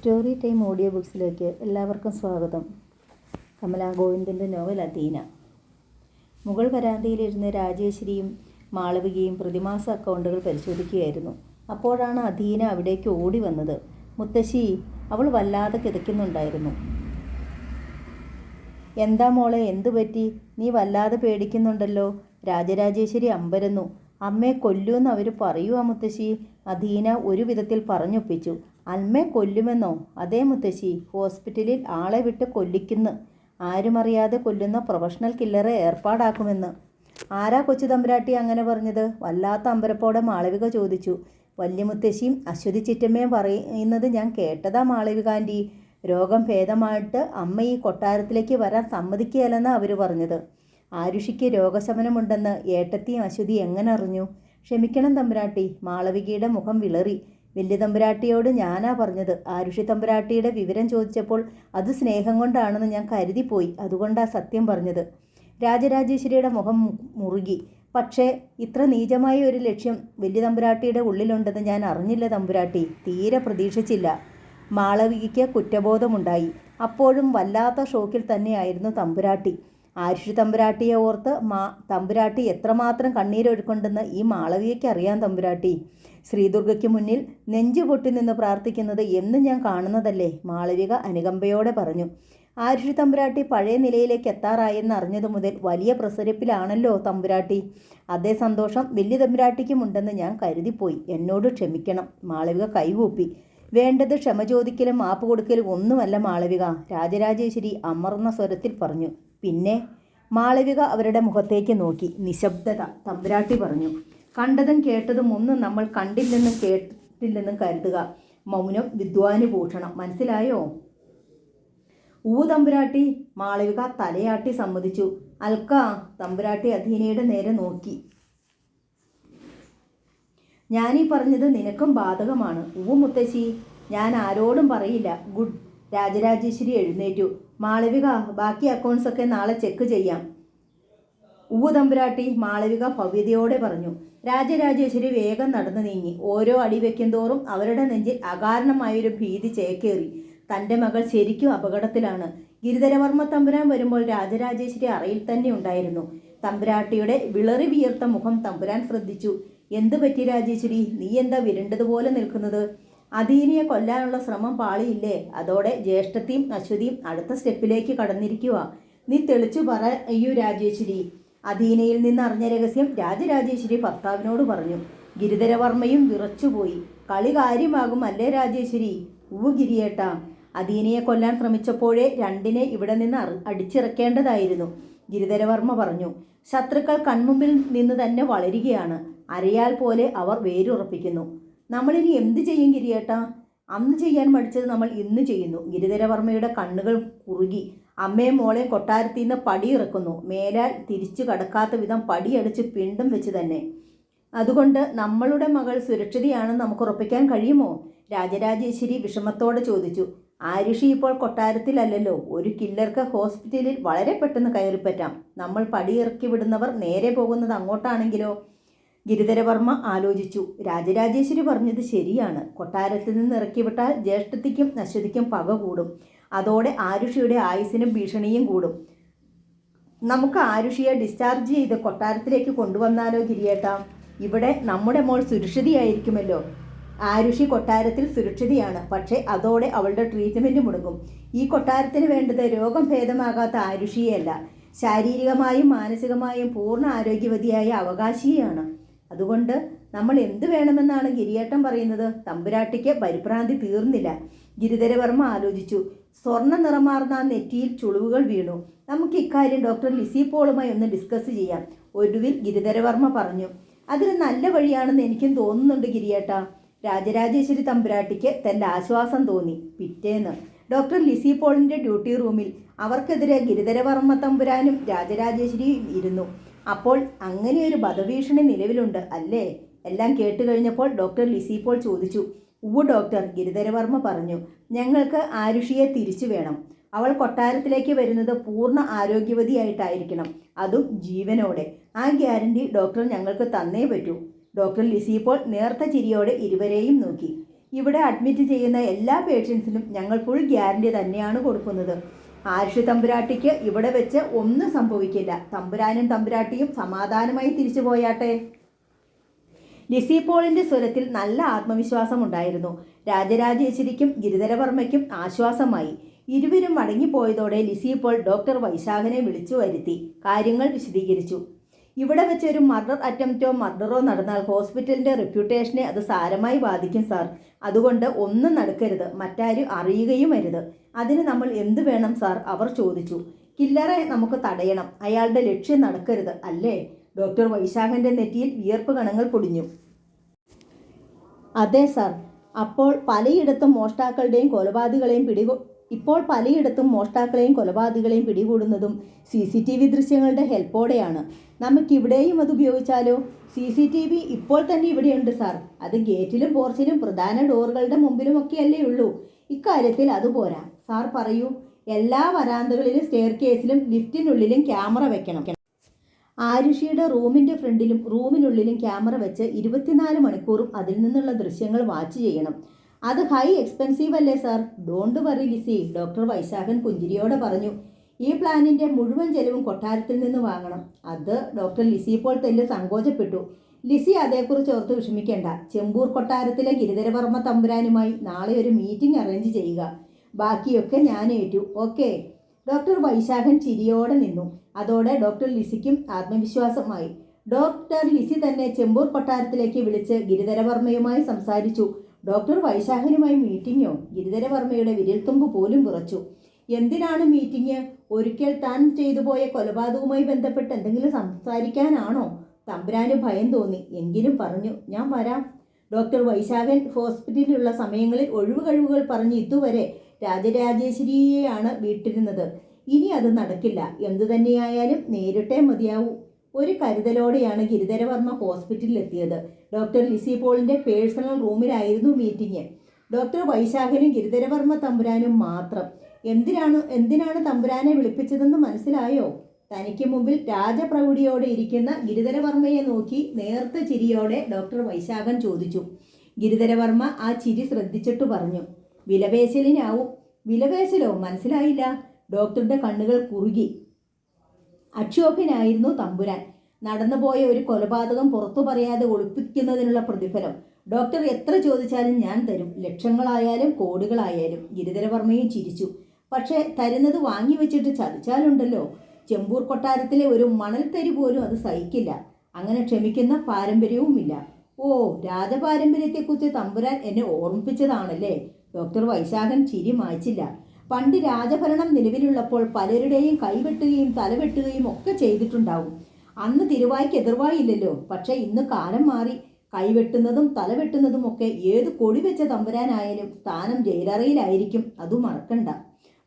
Story time audio ബുക്സിലേക്ക് എല്ലാവർക്കും സ്വാഗതം. Kamala ഗോവിന്ദൻ്റെ novel അധീന. മുകൾ വരാന്തയിലിരുന്ന് രാജേശ്വരിയും മാളവികയും പ്രതിമാസ അക്കൗണ്ടുകൾ പരിശോധിക്കുകയായിരുന്നു. അപ്പോഴാണ് അധീന അവിടേക്ക് ഓടി വന്നത്. മുത്തശ്ശി, അവൾ വല്ലാതെ കിതയ്ക്കുന്നുണ്ടായിരുന്നു. എന്താ മോളെ, എന്തു പറ്റി? നീ വല്ലാതെ പേടിക്കുന്നുണ്ടല്ലോ. രാജരാജേശ്വരി അമ്പരന്നു. അമ്മയെ കൊല്ലൂന്ന് അവർ പറയുവാ മുത്തശ്ശി. അധീന ഒരു വിധത്തിൽ പറഞ്ഞൊപ്പിച്ചു. അമ്മയെ കൊല്ലുമെന്നോ? അതേ മുത്തശ്ശി, ഹോസ്പിറ്റലിൽ ആളെ വിട്ട് കൊല്ലിക്കുന്നു. ആരുമറിയാതെ കൊല്ലുന്ന പ്രൊഫഷണൽ കില്ലറെ ഏർപ്പാടാക്കുമെന്ന്. ആരാ കൊച്ചു തമ്പുരാട്ടി അങ്ങനെ പറഞ്ഞത്? വല്ലാത്ത അമ്പരപ്പോടെ മാളവിക ചോദിച്ചു. വല്യമുത്തശ്ശിയും അശ്വതി ചിറ്റമ്മയും പറയുന്നത് ഞാൻ കേട്ടതാ മാളവികാൻ്റി. രോഗം ഭേദമായിട്ട് അമ്മ ഈ കൊട്ടാരത്തിലേക്ക് വരാൻ സമ്മതിക്കുകയല്ലെന്നാ അവർ പറഞ്ഞത്. ആരുഷിക്ക് രോഗശമനമുണ്ടെന്ന് ഏട്ടത്തിയും അശ്വതി എങ്ങനെ അറിഞ്ഞു? ക്ഷമിക്കണം തമ്പുരാട്ടി. മാളവികയുടെ മുഖം വിളറി. വലിയ തമ്പുരാട്ടിയോട് ഞാനാ പറഞ്ഞത്. ആരുഷി തമ്പുരാട്ടിയുടെ വിവരം ചോദിച്ചപ്പോൾ അത് സ്നേഹം കൊണ്ടാണെന്ന് ഞാൻ കരുതിപ്പോയി. അതുകൊണ്ടാ സത്യം പറഞ്ഞത്. രാജരാജേശ്വരിയുടെ മുഖം മുറുകി. പക്ഷേ ഇത്ര നീചമായ ഒരു ലക്ഷ്യം വലിയ തമ്പുരാട്ടിയുടെ ഉള്ളിലുണ്ടെന്ന് ഞാൻ അറിഞ്ഞില്ല തമ്പുരാട്ടി. തീരെ പ്രതീക്ഷിച്ചില്ല. മാളവികയ്ക്ക് കുറ്റബോധമുണ്ടായി. അപ്പോഴും വല്ലാത്ത ഷോക്കിൽ തന്നെയായിരുന്നു തമ്പുരാട്ടി. ആരുഷി തമ്പുരാട്ടിയെ ഓർത്ത് തമ്പുരാട്ടി എത്രമാത്രം കണ്ണീരൊഴുക്കുണ്ടെന്ന് ഈ മാളവികയ്ക്ക് അറിയാം തമ്പുരാട്ടി. ശ്രീദുർഗയ്ക്ക് മുന്നിൽ നെഞ്ചു പൊട്ടി നിന്ന് പ്രാർത്ഥിക്കുന്നത് എന്നും ഞാൻ കാണുന്നതല്ലേ, മാളവിക അനുകമ്പയോടെ പറഞ്ഞു. ആരുഷി തമ്പുരാട്ടി പഴയ നിലയിലേക്ക് എത്താറായെന്ന് അറിഞ്ഞതു മുതൽ വലിയ പ്രസരിപ്പിലാണല്ലോ തമ്പുരാട്ടി. അതേ സന്തോഷം വലിയ തമ്പുരാട്ടിക്കുമുണ്ടെന്ന് ഞാൻ കരുതിപ്പോയി. എന്നോട് ക്ഷമിക്കണം. മാളവിക കൈകൂപ്പി. വേണ്ടത് ക്ഷമ ചോദിക്കലും മാപ്പ് കൊടുക്കലും ഒന്നുമല്ല മാളവിക, രാജരാജേശ്വരി അമർന്ന സ്വരത്തിൽ പറഞ്ഞു. പിന്നെ? മാളവിക അവരുടെ മുഖത്തേക്ക് നോക്കി. നിശബ്ദത. തമ്പുരാട്ടി പറഞ്ഞു. കണ്ടതും കേട്ടതും ഒന്നും നമ്മൾ കണ്ടില്ലെന്നും കേട്ടില്ലെന്നും കരുതുക. മൗനം വിദ്വാനുഭൂഷണം. മനസ്സിലായോ? തമ്പുരാട്ടി. മാളവിക തലയാട്ടി സമ്മതിച്ചു. അൽക്കാ. തമ്പുരാട്ടി അധീനയുടെ നേരെ നോക്കി. ഞാനീ പറഞ്ഞത് നിനക്കും ബാധകമാണ്. മുത്തശ്ശി. ഞാൻ ആരോടും പറയില്ല. ഗുഡ്. രാജരാജേശ്വരി എഴുന്നേറ്റു. മാളവിക, ബാക്കി അക്കൗണ്ട്സൊക്കെ നാളെ ചെക്ക് ചെയ്യാം. തമ്പുരാട്ടി. മാളവിക ഭവ്യതയോടെ പറഞ്ഞു. രാജരാജേശ്വരി വേഗം നടന്നു നീങ്ങി. ഓരോ അടി വയ്ക്കും തോറും അവരുടെ നെഞ്ചിൽ അകാരണമായൊരു ഭീതി ചേക്കേറി. തൻ്റെ മകൾ ശരിക്കും അപകടത്തിലാണ്. ഗിരിധരവർമ്മ തമ്പുരാൻ വരുമ്പോൾ രാജരാജേശ്വരി അറയിൽ തന്നെ ഉണ്ടായിരുന്നു. തമ്പുരാട്ടിയുടെ വിളറി വിയർത്ത മുഖം തമ്പുരാൻ ശ്രദ്ധിച്ചു. എന്തു പറ്റി രാജേശ്വരി? നീ എന്താ വിരണ്ടതുപോലെ നിൽക്കുന്നത്? അധീനയെ കൊല്ലാനുള്ള ശ്രമം പാളിയില്ലേ? അതോടെ ജ്യേഷ്ഠത്തിയും അശ്വതിയും അടുത്ത സ്റ്റെപ്പിലേക്ക് കടന്നിരിക്കുക. നീ തെളിച്ചു പറയൂ രാജേശ്വരി. അധീനയിൽ നിന്ന് അറിഞ്ഞ രഹസ്യം രാജരാജേശ്വരി ഭർത്താവിനോട് പറഞ്ഞു. ഗിരിധരവർമ്മയും വിറച്ചുപോയി. കളി കാര്യമാകും അല്ലേ രാജേശ്വരി? ഗിരിയേട്ടാ. അധീനയെ കൊല്ലാൻ ശ്രമിച്ചപ്പോഴേ രണ്ടിനെ ഇവിടെ നിന്ന് അടിച്ചിറക്കേണ്ടതായിരുന്നു, ഗിരിധരവർമ്മ പറഞ്ഞു. ശത്രുക്കൾ കൺമുമ്പിൽ നിന്ന് തന്നെ വളരുകയാണ്. അരയാൽ പോലെ അവർ വേരുറപ്പിക്കുന്നു. നമ്മളിനി എന്ത് ചെയ്യും ഗിരിയേട്ടാ? അന്ന് ചെയ്യാൻ മടിച്ചത് നമ്മൾ ഇന്ന് ചെയ്യുന്നു. ഗിരിധരവർമ്മയുടെ കണ്ണുകൾ കുറുകി. അമ്മയും മോളെയും കൊട്ടാരത്തിൽ നിന്ന് പടിയിറക്കുന്നു. മേലാൽ തിരിച്ചു കടക്കാത്ത വിധം പടിയടിച്ച് പിണ്ടം വെച്ച് തന്നെ. അതുകൊണ്ട് നമ്മളുടെ മകൾ സുരക്ഷിതയാണെന്ന് നമുക്ക് ഉറപ്പിക്കാൻ കഴിയുമോ? രാജരാജേശ്വരി വിഷമത്തോടെ ചോദിച്ചു. ആരുഷി ഇപ്പോൾ കൊട്ടാരത്തിലല്ലല്ലോ. ഒരു കില്ലർക്ക് ഹോസ്പിറ്റലിൽ വളരെ പെട്ടെന്ന് കയറിപ്പറ്റാം. നമ്മൾ പടിയിറക്കി വിടുന്നവർ നേരെ പോകുന്നത് അങ്ങോട്ടാണെങ്കിലോ? ഗിരിധരവർമ്മ ആലോചിച്ചു. രാജരാജേശ്വരി പറഞ്ഞത് ശരിയാണ്. കൊട്ടാരത്തിൽ നിന്ന് ഇറക്കിവിട്ടാൽ ജ്യേഷ്ഠത്തിക്കും അശ്വതിക്കും പക കൂടും. അതോടെ ആരുഷിയുടെ ആയുസ്സിനും ഭീഷണിയും കൂടും. നമുക്ക് ആരുഷിയെ ഡിസ്ചാർജ് ചെയ്ത് കൊട്ടാരത്തിലേക്ക് കൊണ്ടുവന്നാലോ ഗിരിയേട്ടാ? ഇവിടെ നമ്മുടെ മോൾ സുരക്ഷിതയായിരിക്കുമല്ലോ. ആരുഷി കൊട്ടാരത്തിൽ സുരക്ഷിതയാണ്. പക്ഷേ അതോടെ അവളുടെ ട്രീറ്റ്മെൻറ്റ് മുടങ്ങും. ഈ കൊട്ടാരത്തിന് വേണ്ടത് രോഗം ഭേദമാകാത്ത ആരുഷിയല്ല, ശാരീരികമായും മാനസികമായും പൂർണ്ണ ആരോഗ്യവതിയായ അവകാശിയാണ്. അതുകൊണ്ട് നമ്മൾ എന്ത് വേണമെന്നാണ് ഗിരിയേട്ടൻ പറയുന്നത്? തമ്പുരാട്ടിക്ക് പരിഭ്രാന്തി തീർന്നില്ല. ഗിരിധരവർമ്മ ആലോചിച്ചു. സ്വർണ്ണ നിറമാർന്ന നെറ്റിയിൽ ചുളിവുകൾ വീണു. നമുക്ക് ഇക്കാര്യം ഡോക്ടർ ലിസി പോളുമായി ഒന്ന് ഡിസ്കസ് ചെയ്യാം, ഒടുവിൽ ഗിരിധരവർമ്മ പറഞ്ഞു. അതൊരു നല്ല വഴിയാണെന്ന് എനിക്കും തോന്നുന്നുണ്ട് ഗിരിയേട്ടാ. രാജരാജേശ്വരി തമ്പുരാട്ടിക്ക് തെല്ല ആശ്വാസം തോന്നി. പിറ്റേന്ന് ഡോക്ടർ ലിസി പോളിൻ്റെ ഡ്യൂട്ടി റൂമിൽ അവർക്കെതിരെ ഗിരിധരവർമ്മ തമ്പുരാനും രാജരാജേശ്വരിയും ഇരുന്നു. അപ്പോൾ അങ്ങനെയൊരു വധഭീഷണി നിലവിലുണ്ട് അല്ലേ? എല്ലാം കേട്ടുകഴിഞ്ഞപ്പോൾ ഡോക്ടർ ലിസി പോൾ ചോദിച്ചു. ഡോക്ടർ, ഗിരിധരവർമ്മ പറഞ്ഞു. ഞങ്ങൾക്ക് ആരുഷിയെ തിരിച്ചു വേണം. അവൾ കൊട്ടാരത്തിലേക്ക് വരുന്നത് പൂർണ്ണ ആരോഗ്യവതിയായിട്ടായിരിക്കണം, അതും ജീവനോടെ. ആ ഗ്യാരണ്ടി ഡോക്ടർ ഞങ്ങൾക്ക് തന്നേ പറ്റൂ. ഡോക്ടർ ലിസി പോൾ നേർത്ത ചിരിയോടെ ഇരുവരെയും നോക്കി. ഇവിടെ അഡ്മിറ്റ് ചെയ്യുന്ന എല്ലാ പേഷ്യൻസിനും ഞങ്ങൾ ഫുൾ ഗ്യാരണ്ടി തന്നെയാണ് കൊടുക്കുന്നത്. ആരുഷി തമ്പുരാട്ടിക്ക് ഇവിടെ വെച്ച് ഒന്നും സംഭവിക്കില്ല. തമ്പുരാനും തമ്പുരാട്ടിയും സമാധാനമായി തിരിച്ചു പോയാട്ടെ. ലിസി പോളിന്റെ സ്വരത്തിൽ നല്ല ആത്മവിശ്വാസമുണ്ടായിരുന്നു. രാജരാജേശ്വരിക്കും ഗിരിധരവർമ്മയ്ക്കും ആശ്വാസമായി. ഇരുവരും മടങ്ങിപ്പോയതോടെ ലിസി പോൾ ഡോക്ടർ വൈശാഖനെ വിളിച്ചു വരുത്തി കാര്യങ്ങൾ വിശദീകരിച്ചു. ഇവിടെ വെച്ച് ഒരു മർഡർ അറ്റംപ്റ്റോ മർഡറോ നടന്നാൽ ഹോസ്പിറ്റലിന്റെ റെപ്യൂട്ടേഷനെ അത് സാരമായി ബാധിക്കും സാർ. അതുകൊണ്ട് ഒന്നും നടക്കരുത്, മറ്റാരും അറിയുകയും അരുത്. അതിന് നമ്മൾ എന്തു വേണം സാർ? അവർ ചോദിച്ചു. കില്ലറെ നമുക്ക് തടയണം. അയാളുടെ ലക്ഷ്യം നടക്കരുത്, അല്ലേ? ഡോക്ടർ വൈശാഖന്റെ നെറ്റിയിൽ വിയർപ്പ് കണങ്ങൾ പൊടിഞ്ഞു. അതെ സാർ. ഇപ്പോൾ പലയിടത്തും മോഷ്ടാക്കളെയും പിടികൂടുന്നതും CCTV ദൃശ്യങ്ങളുടെ ഹെൽപ്പോടെയാണ്. നമുക്കിവിടെയും അത് ഉപയോഗിച്ചാലോ? CCTV ഇപ്പോൾ തന്നെ ഇവിടെയുണ്ട് സാർ. അത് ഗേറ്റിലും പോർച്ചിലും പ്രധാന ഡോറുകളുടെ മുമ്പിലുമൊക്കെയല്ലേ ഉള്ളൂ. ഇക്കാര്യത്തിൽ അതുപോരാ. സാർ പറയൂ. എല്ലാ വരാന്തകളിലും സ്റ്റെയർ കേസിലും ലിഫ്റ്റിനുള്ളിലും ക്യാമറ വെക്കണം. ആരുഷിയുടെ റൂമിൻ്റെ ഫ്രണ്ടിലും റൂമിനുള്ളിലും ക്യാമറ വെച്ച് 24 മണിക്കൂറും അതിൽ നിന്നുള്ള ദൃശ്യങ്ങൾ വാച്ച് ചെയ്യണം. അത് ഹൈ എക്സ്പെൻസീവ് അല്ലേ sir? Don't worry Lissy, doctor Vaishakhan പുഞ്ചിരിയോടെ പറഞ്ഞു. ഈ പ്ലാനിൻ്റെ മുഴുവൻ ചെലവും കൊട്ടാരത്തിൽ നിന്ന് വാങ്ങണം. അത് ഡോക്ടർ ലിസി പോൾ തെല്ല് സങ്കോചപ്പെട്ടു. ലിസി അതേക്കുറിച്ച് ഓർത്ത് വിഷമിക്കേണ്ട. ചെമ്പൂർ കൊട്ടാരത്തിലെ ഗിരിധരവർമ്മ തമ്പുരാനുമായി നാളെ ഒരു മീറ്റിംഗ് അറേഞ്ച് ചെയ്യുക. ബാക്കിയൊക്കെ ഞാൻ ഏറ്റു. ഓക്കെ? ഡോക്ടർ വൈശാഖൻ ചിരിയോടെ നിന്നു. അതോടെ ഡോക്ടർ ലിസിക്കും ആത്മവിശ്വാസമായി. ഡോക്ടർ ലിസി തന്നെ ചെമ്പൂർ കൊട്ടാരത്തിലേക്ക് വിളിച്ച് ഗിരിധരവർമ്മയുമായി സംസാരിച്ചു. ഡോക്ടർ വൈശാഖനുമായി മീറ്റിങ്ങോ? ഗിരിധരവർമ്മയുടെ വിരൽത്തുമ്പ് പോലും വിറച്ചു. എന്തിനാണ് മീറ്റിംഗ്? ഒരിക്കൽ താൻ ചെയ്തു പോയ കൊലപാതകവുമായി ബന്ധപ്പെട്ട് എന്തെങ്കിലും സംസാരിക്കാനാണോ? തമ്പുരാന് ഭയം തോന്നി. എങ്കിലും പറഞ്ഞു, ഞാൻ വരാം. ഡോക്ടർ വൈശാഖൻ ഹോസ്പിറ്റലിലുള്ള സമയങ്ങളിൽ ഒഴിവ് കഴിവുകൾ പറഞ്ഞ് ഇതുവരെ രാജരാജേശ്വരിയെയാണ് വീട്ടിരുന്നത്. ഇനി അത് നടക്കില്ല. എന്തുതന്നെയായാലും നേരിട്ടേ മതിയാവൂ. ഒരു കരുതലോടെയാണ് ഗിരിധരവർമ്മ ഹോസ്പിറ്റലിലെത്തിയത്. ഡോക്ടർ ലിസി പോളിൻ്റെ പേഴ്സണൽ റൂമിലായിരുന്നു മീറ്റിംഗ്. ഡോക്ടർ വൈശാഖനും ഗിരിധരവർമ്മ തമ്പുരാനും മാത്രം. എന്തിനാണ് തമ്പുരാനെ വിളിപ്പിച്ചതെന്ന് മനസ്സിലായോ? തനിക്ക് മുമ്പിൽ രാജപ്രൗഢിയോടെ ഇരിക്കുന്ന ഗിരിധരവർമ്മയെ നോക്കി നേർത്ത ചിരിയോടെ ഡോക്ടർ വൈശാഖൻ ചോദിച്ചു. ഗിരിധരവർമ്മ ആ ചിരി ശ്രദ്ധിച്ചിട്ട് പറഞ്ഞു, വിലപേശലിനാവും. വിലപേശലോ? മനസ്സിലായില്ല. ഡോക്ടറുടെ കണ്ണുകൾ കുറുകി. അക്ഷോഭ്യനായിരുന്നു തമ്പുരാൻ. നടന്നുപോയ ഒരു കൊലപാതകം പുറത്തു പറയാതെ ഒളിപ്പിക്കുന്നതിനുള്ള പ്രതിഫലം ഡോക്ടർ എത്ര ചോദിച്ചാലും ഞാൻ തരും. ലക്ഷങ്ങളായാലും കോടികളായാലും. ഗിരിധരവർമ്മയും ചിരിച്ചു. പക്ഷേ തരുന്നത് വാങ്ങിവെച്ചിട്ട് ചതിച്ചാലുണ്ടല്ലോ. ചെമ്പൂർ കൊട്ടാരത്തിലെ ഒരു മണൽത്തരി പോലും അത് സഹിക്കില്ല. അങ്ങനെ ക്ഷമിക്കുന്ന പാരമ്പര്യവുമില്ല. ഓ, രാജപാരമ്പര്യത്തെക്കുറിച്ച് തമ്പുരാൻ എന്നെ ഓർമ്മിപ്പിച്ചതാണല്ലേ? ഡോക്ടർ വൈശാഖൻ ചിരി മായ്ച്ചില്ല. പണ്ട് രാജഭരണം നിലവിലുള്ളപ്പോൾ പലരുടെയും കൈവെട്ടുകയും തലവെട്ടുകയും ഒക്കെ ചെയ്തിട്ടുണ്ടാവും. അന്ന് തിരുവായ്ക്ക് എതിർവായില്ലല്ലോ. പക്ഷേ ഇന്ന് കാലം മാറി. കൈവെട്ടുന്നതും തലവെട്ടുന്നതും ഒക്കെ ഏത് കൊടി വെച്ച തമ്പുരാനായാലും സ്ഥാനം ജയിലറയിലായിരിക്കും. അത് മറക്കണ്ട.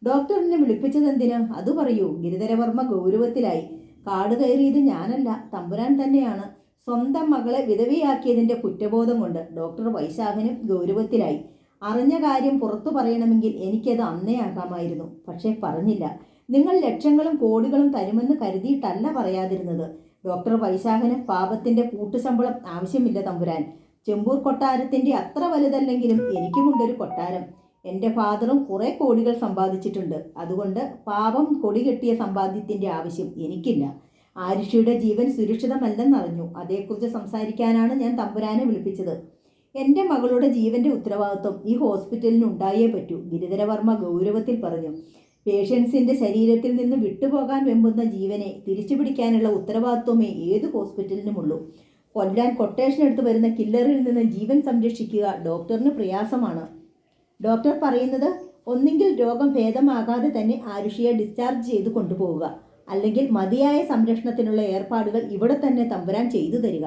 ഡോക്ടറിനെ വിളിപ്പിച്ചതെന്തിന്? അത് പറയൂ. ഗിരിധരവർമ്മ ഗൗരവത്തിലായി. കാട് കയറിയത് ഞാനല്ല, തമ്പുരാൻ തന്നെയാണ്. സ്വന്തം മകളെ വിധവയാക്കിയതിൻ്റെ കുറ്റബോധം കൊണ്ട് ഡോക്ടർ വൈശാഖനും ഗൗരവത്തിലായി. അറിഞ്ഞ കാര്യം പുറത്തു പറയണമെങ്കിൽ എനിക്കത് അന്നേ ആകാമായിരുന്നു. പക്ഷേ പറഞ്ഞില്ല. നിങ്ങൾ ലക്ഷങ്ങളും കോടികളും തരുമെന്ന് കരുതിയിട്ടല്ല പറയാതിരുന്നത്. ഡോക്ടർ വൈശാഖന് പാപത്തിൻ്റെ കൂട്ടുശമ്പളം ആവശ്യമില്ല തമ്പുരാൻ. ചെമ്പൂർ കൊട്ടാരത്തിൻ്റെ അത്ര വലുതല്ലെങ്കിലും എനിക്കുമുണ്ടൊരു കൊട്ടാരം. എൻ്റെ ഫാദറും കുറേ കോടികൾ സമ്പാദിച്ചിട്ടുണ്ട്. അതുകൊണ്ട് പാപം കൊടികെട്ടിയ സമ്പാദ്യത്തിൻ്റെ ആവശ്യം എനിക്കില്ല. ആരുഷിയുടെ ജീവൻ സുരക്ഷിതമല്ലെന്നറിഞ്ഞു. അതേക്കുറിച്ച് സംസാരിക്കാനാണ് ഞാൻ തമ്പുരാനെ വിളിപ്പിച്ചത്. എൻ്റെ മകളുടെ ജീവൻ്റെ ഉത്തരവാദിത്വം ഈ ഹോസ്പിറ്റലിന് ഉണ്ടായേ പറ്റൂ. ഗിരിധരവർമ്മ ഗൗരവത്തിൽ പറഞ്ഞു. പേഷ്യൻസിൻ്റെ ശരീരത്തിൽ നിന്ന് വിട്ടുപോകാൻ വെമ്പുന്ന ജീവനെ തിരിച്ചു പിടിക്കാനുള്ള ഉത്തരവാദിത്വമേ ഏത് ഹോസ്പിറ്റലിനുമുള്ളൂ. കൊല്ലാൻ കൊട്ടേഷൻ എടുത്ത് വരുന്ന കില്ലറിൽ നിന്ന് ജീവൻ സംരക്ഷിക്കുക ഡോക്ടറിന് പ്രയാസമാണ്. ഡോക്ടർ പറയുന്നത് ഒന്നുകിൽ രോഗം ഭേദമാകാതെ തന്നെ ആരുഷിയെ ഡിസ്ചാർജ് ചെയ്ത് കൊണ്ടുപോവുക, അല്ലെങ്കിൽ മതിയായ സംരക്ഷണത്തിനുള്ള ഏർപ്പാടുകൾ ഇവിടെ തന്നെ തമ്പുരാൻ ചെയ്തു തരിക.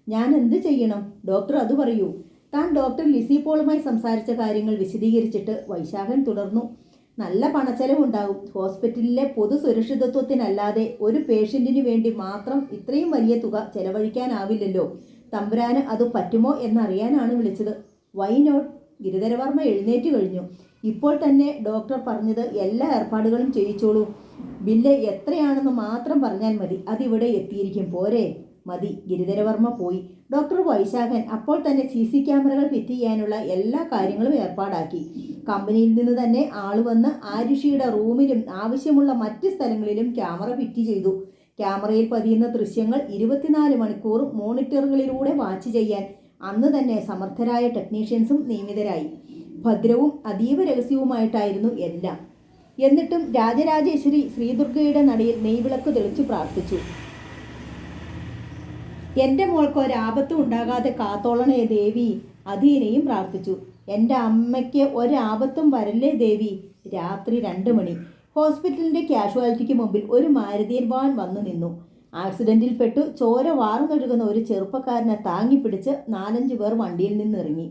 ഞാൻ എന്ത് ചെയ്യണം? ഡോക്ടർ അത് പറയൂ. താൻ ഡോക്ടർ ലിസി പോളുമായി സംസാരിച്ച കാര്യങ്ങൾ വിശദീകരിച്ചിട്ട് വൈശാഖൻ തുടർന്നു. നല്ല പണച്ചെലവുണ്ടാകും. ഹോസ്പിറ്റലിലെ പൊതു സുരക്ഷിതത്വത്തിനല്ലാതെ ഒരു പേഷ്യൻറ്റിന് വേണ്ടി മാത്രം ഇത്രയും വലിയ തുക ചെലവഴിക്കാനാവില്ലല്ലോ. തമ്പുരാന് അത് പറ്റുമോ എന്നറിയാനാണ് വിളിച്ചത്. Why not? ഗിരിധരവർമ്മ എഴുന്നേറ്റ് കഴിഞ്ഞു. ഇപ്പോൾ തന്നെ ഡോക്ടർ പറഞ്ഞത് എല്ലാ ഏർപ്പാടുകളും ചെയ്യിച്ചോളൂ. ബില്ല് എത്രയാണെന്ന് മാത്രം പറഞ്ഞാൽ മതി. അതിവിടെ എത്തിയിരിക്കും. പോരെ? മതി. ഗിരിധരവർമ്മ പോയി. ഡോക്ടർ വൈശാഖൻ അപ്പോൾ തന്നെ CC ക്യാമറകൾ ഫിറ്റ് ചെയ്യാനുള്ള എല്ലാ കാര്യങ്ങളും ഏർപ്പാടാക്കി. കമ്പനിയിൽ നിന്ന് തന്നെ ആള് വന്ന് ആരുഷിയുടെ റൂമിലും ആവശ്യമുള്ള മറ്റ് സ്ഥലങ്ങളിലും ക്യാമറ ഫിറ്റ് ചെയ്തു. ക്യാമറയിൽ പതിയുന്ന ദൃശ്യങ്ങൾ 24 മണിക്കൂറും മോണിറ്ററുകളിലൂടെ വാച്ച് ചെയ്യാൻ അന്ന് തന്നെ സമർത്ഥരായ ടെക്നീഷ്യൻസും നിയമിതരായി. ഭദ്രവും അതീവ രഹസ്യവുമായിട്ടായിരുന്നു എല്ലാം. എന്നിട്ടും രാജരാജേശ്വരി ശ്രീദുർഗയുടെ നടയിൽ നെയ്വിളക്ക് തെളിച്ചു പ്രാർത്ഥിച്ചു. എൻ്റെ മോൾക്ക് ഒരാപത്തും ഉണ്ടാകാതെ കാത്തോളണേ ദേവി. അധീനയും പ്രാർത്ഥിച്ചു. എൻ്റെ അമ്മയ്ക്ക് ഒരാപത്തും വരല്ലേ ദേവി. രാത്രി 2 മണി. ഹോസ്പിറ്റലിൻ്റെ കാഷ്വാലിറ്റിക്ക് മുമ്പിൽ ഒരു മാരുതിയൻ വാൻ വന്നു നിന്നു. ആക്സിഡൻറ്റിൽപ്പെട്ടു ചോര വാർന്നൊഴുകുന്ന ഒരു ചെറുപ്പക്കാരനെ താങ്ങിപ്പിടിച്ച് 4-5 പേർ വണ്ടിയിൽ നിന്നിറങ്ങി.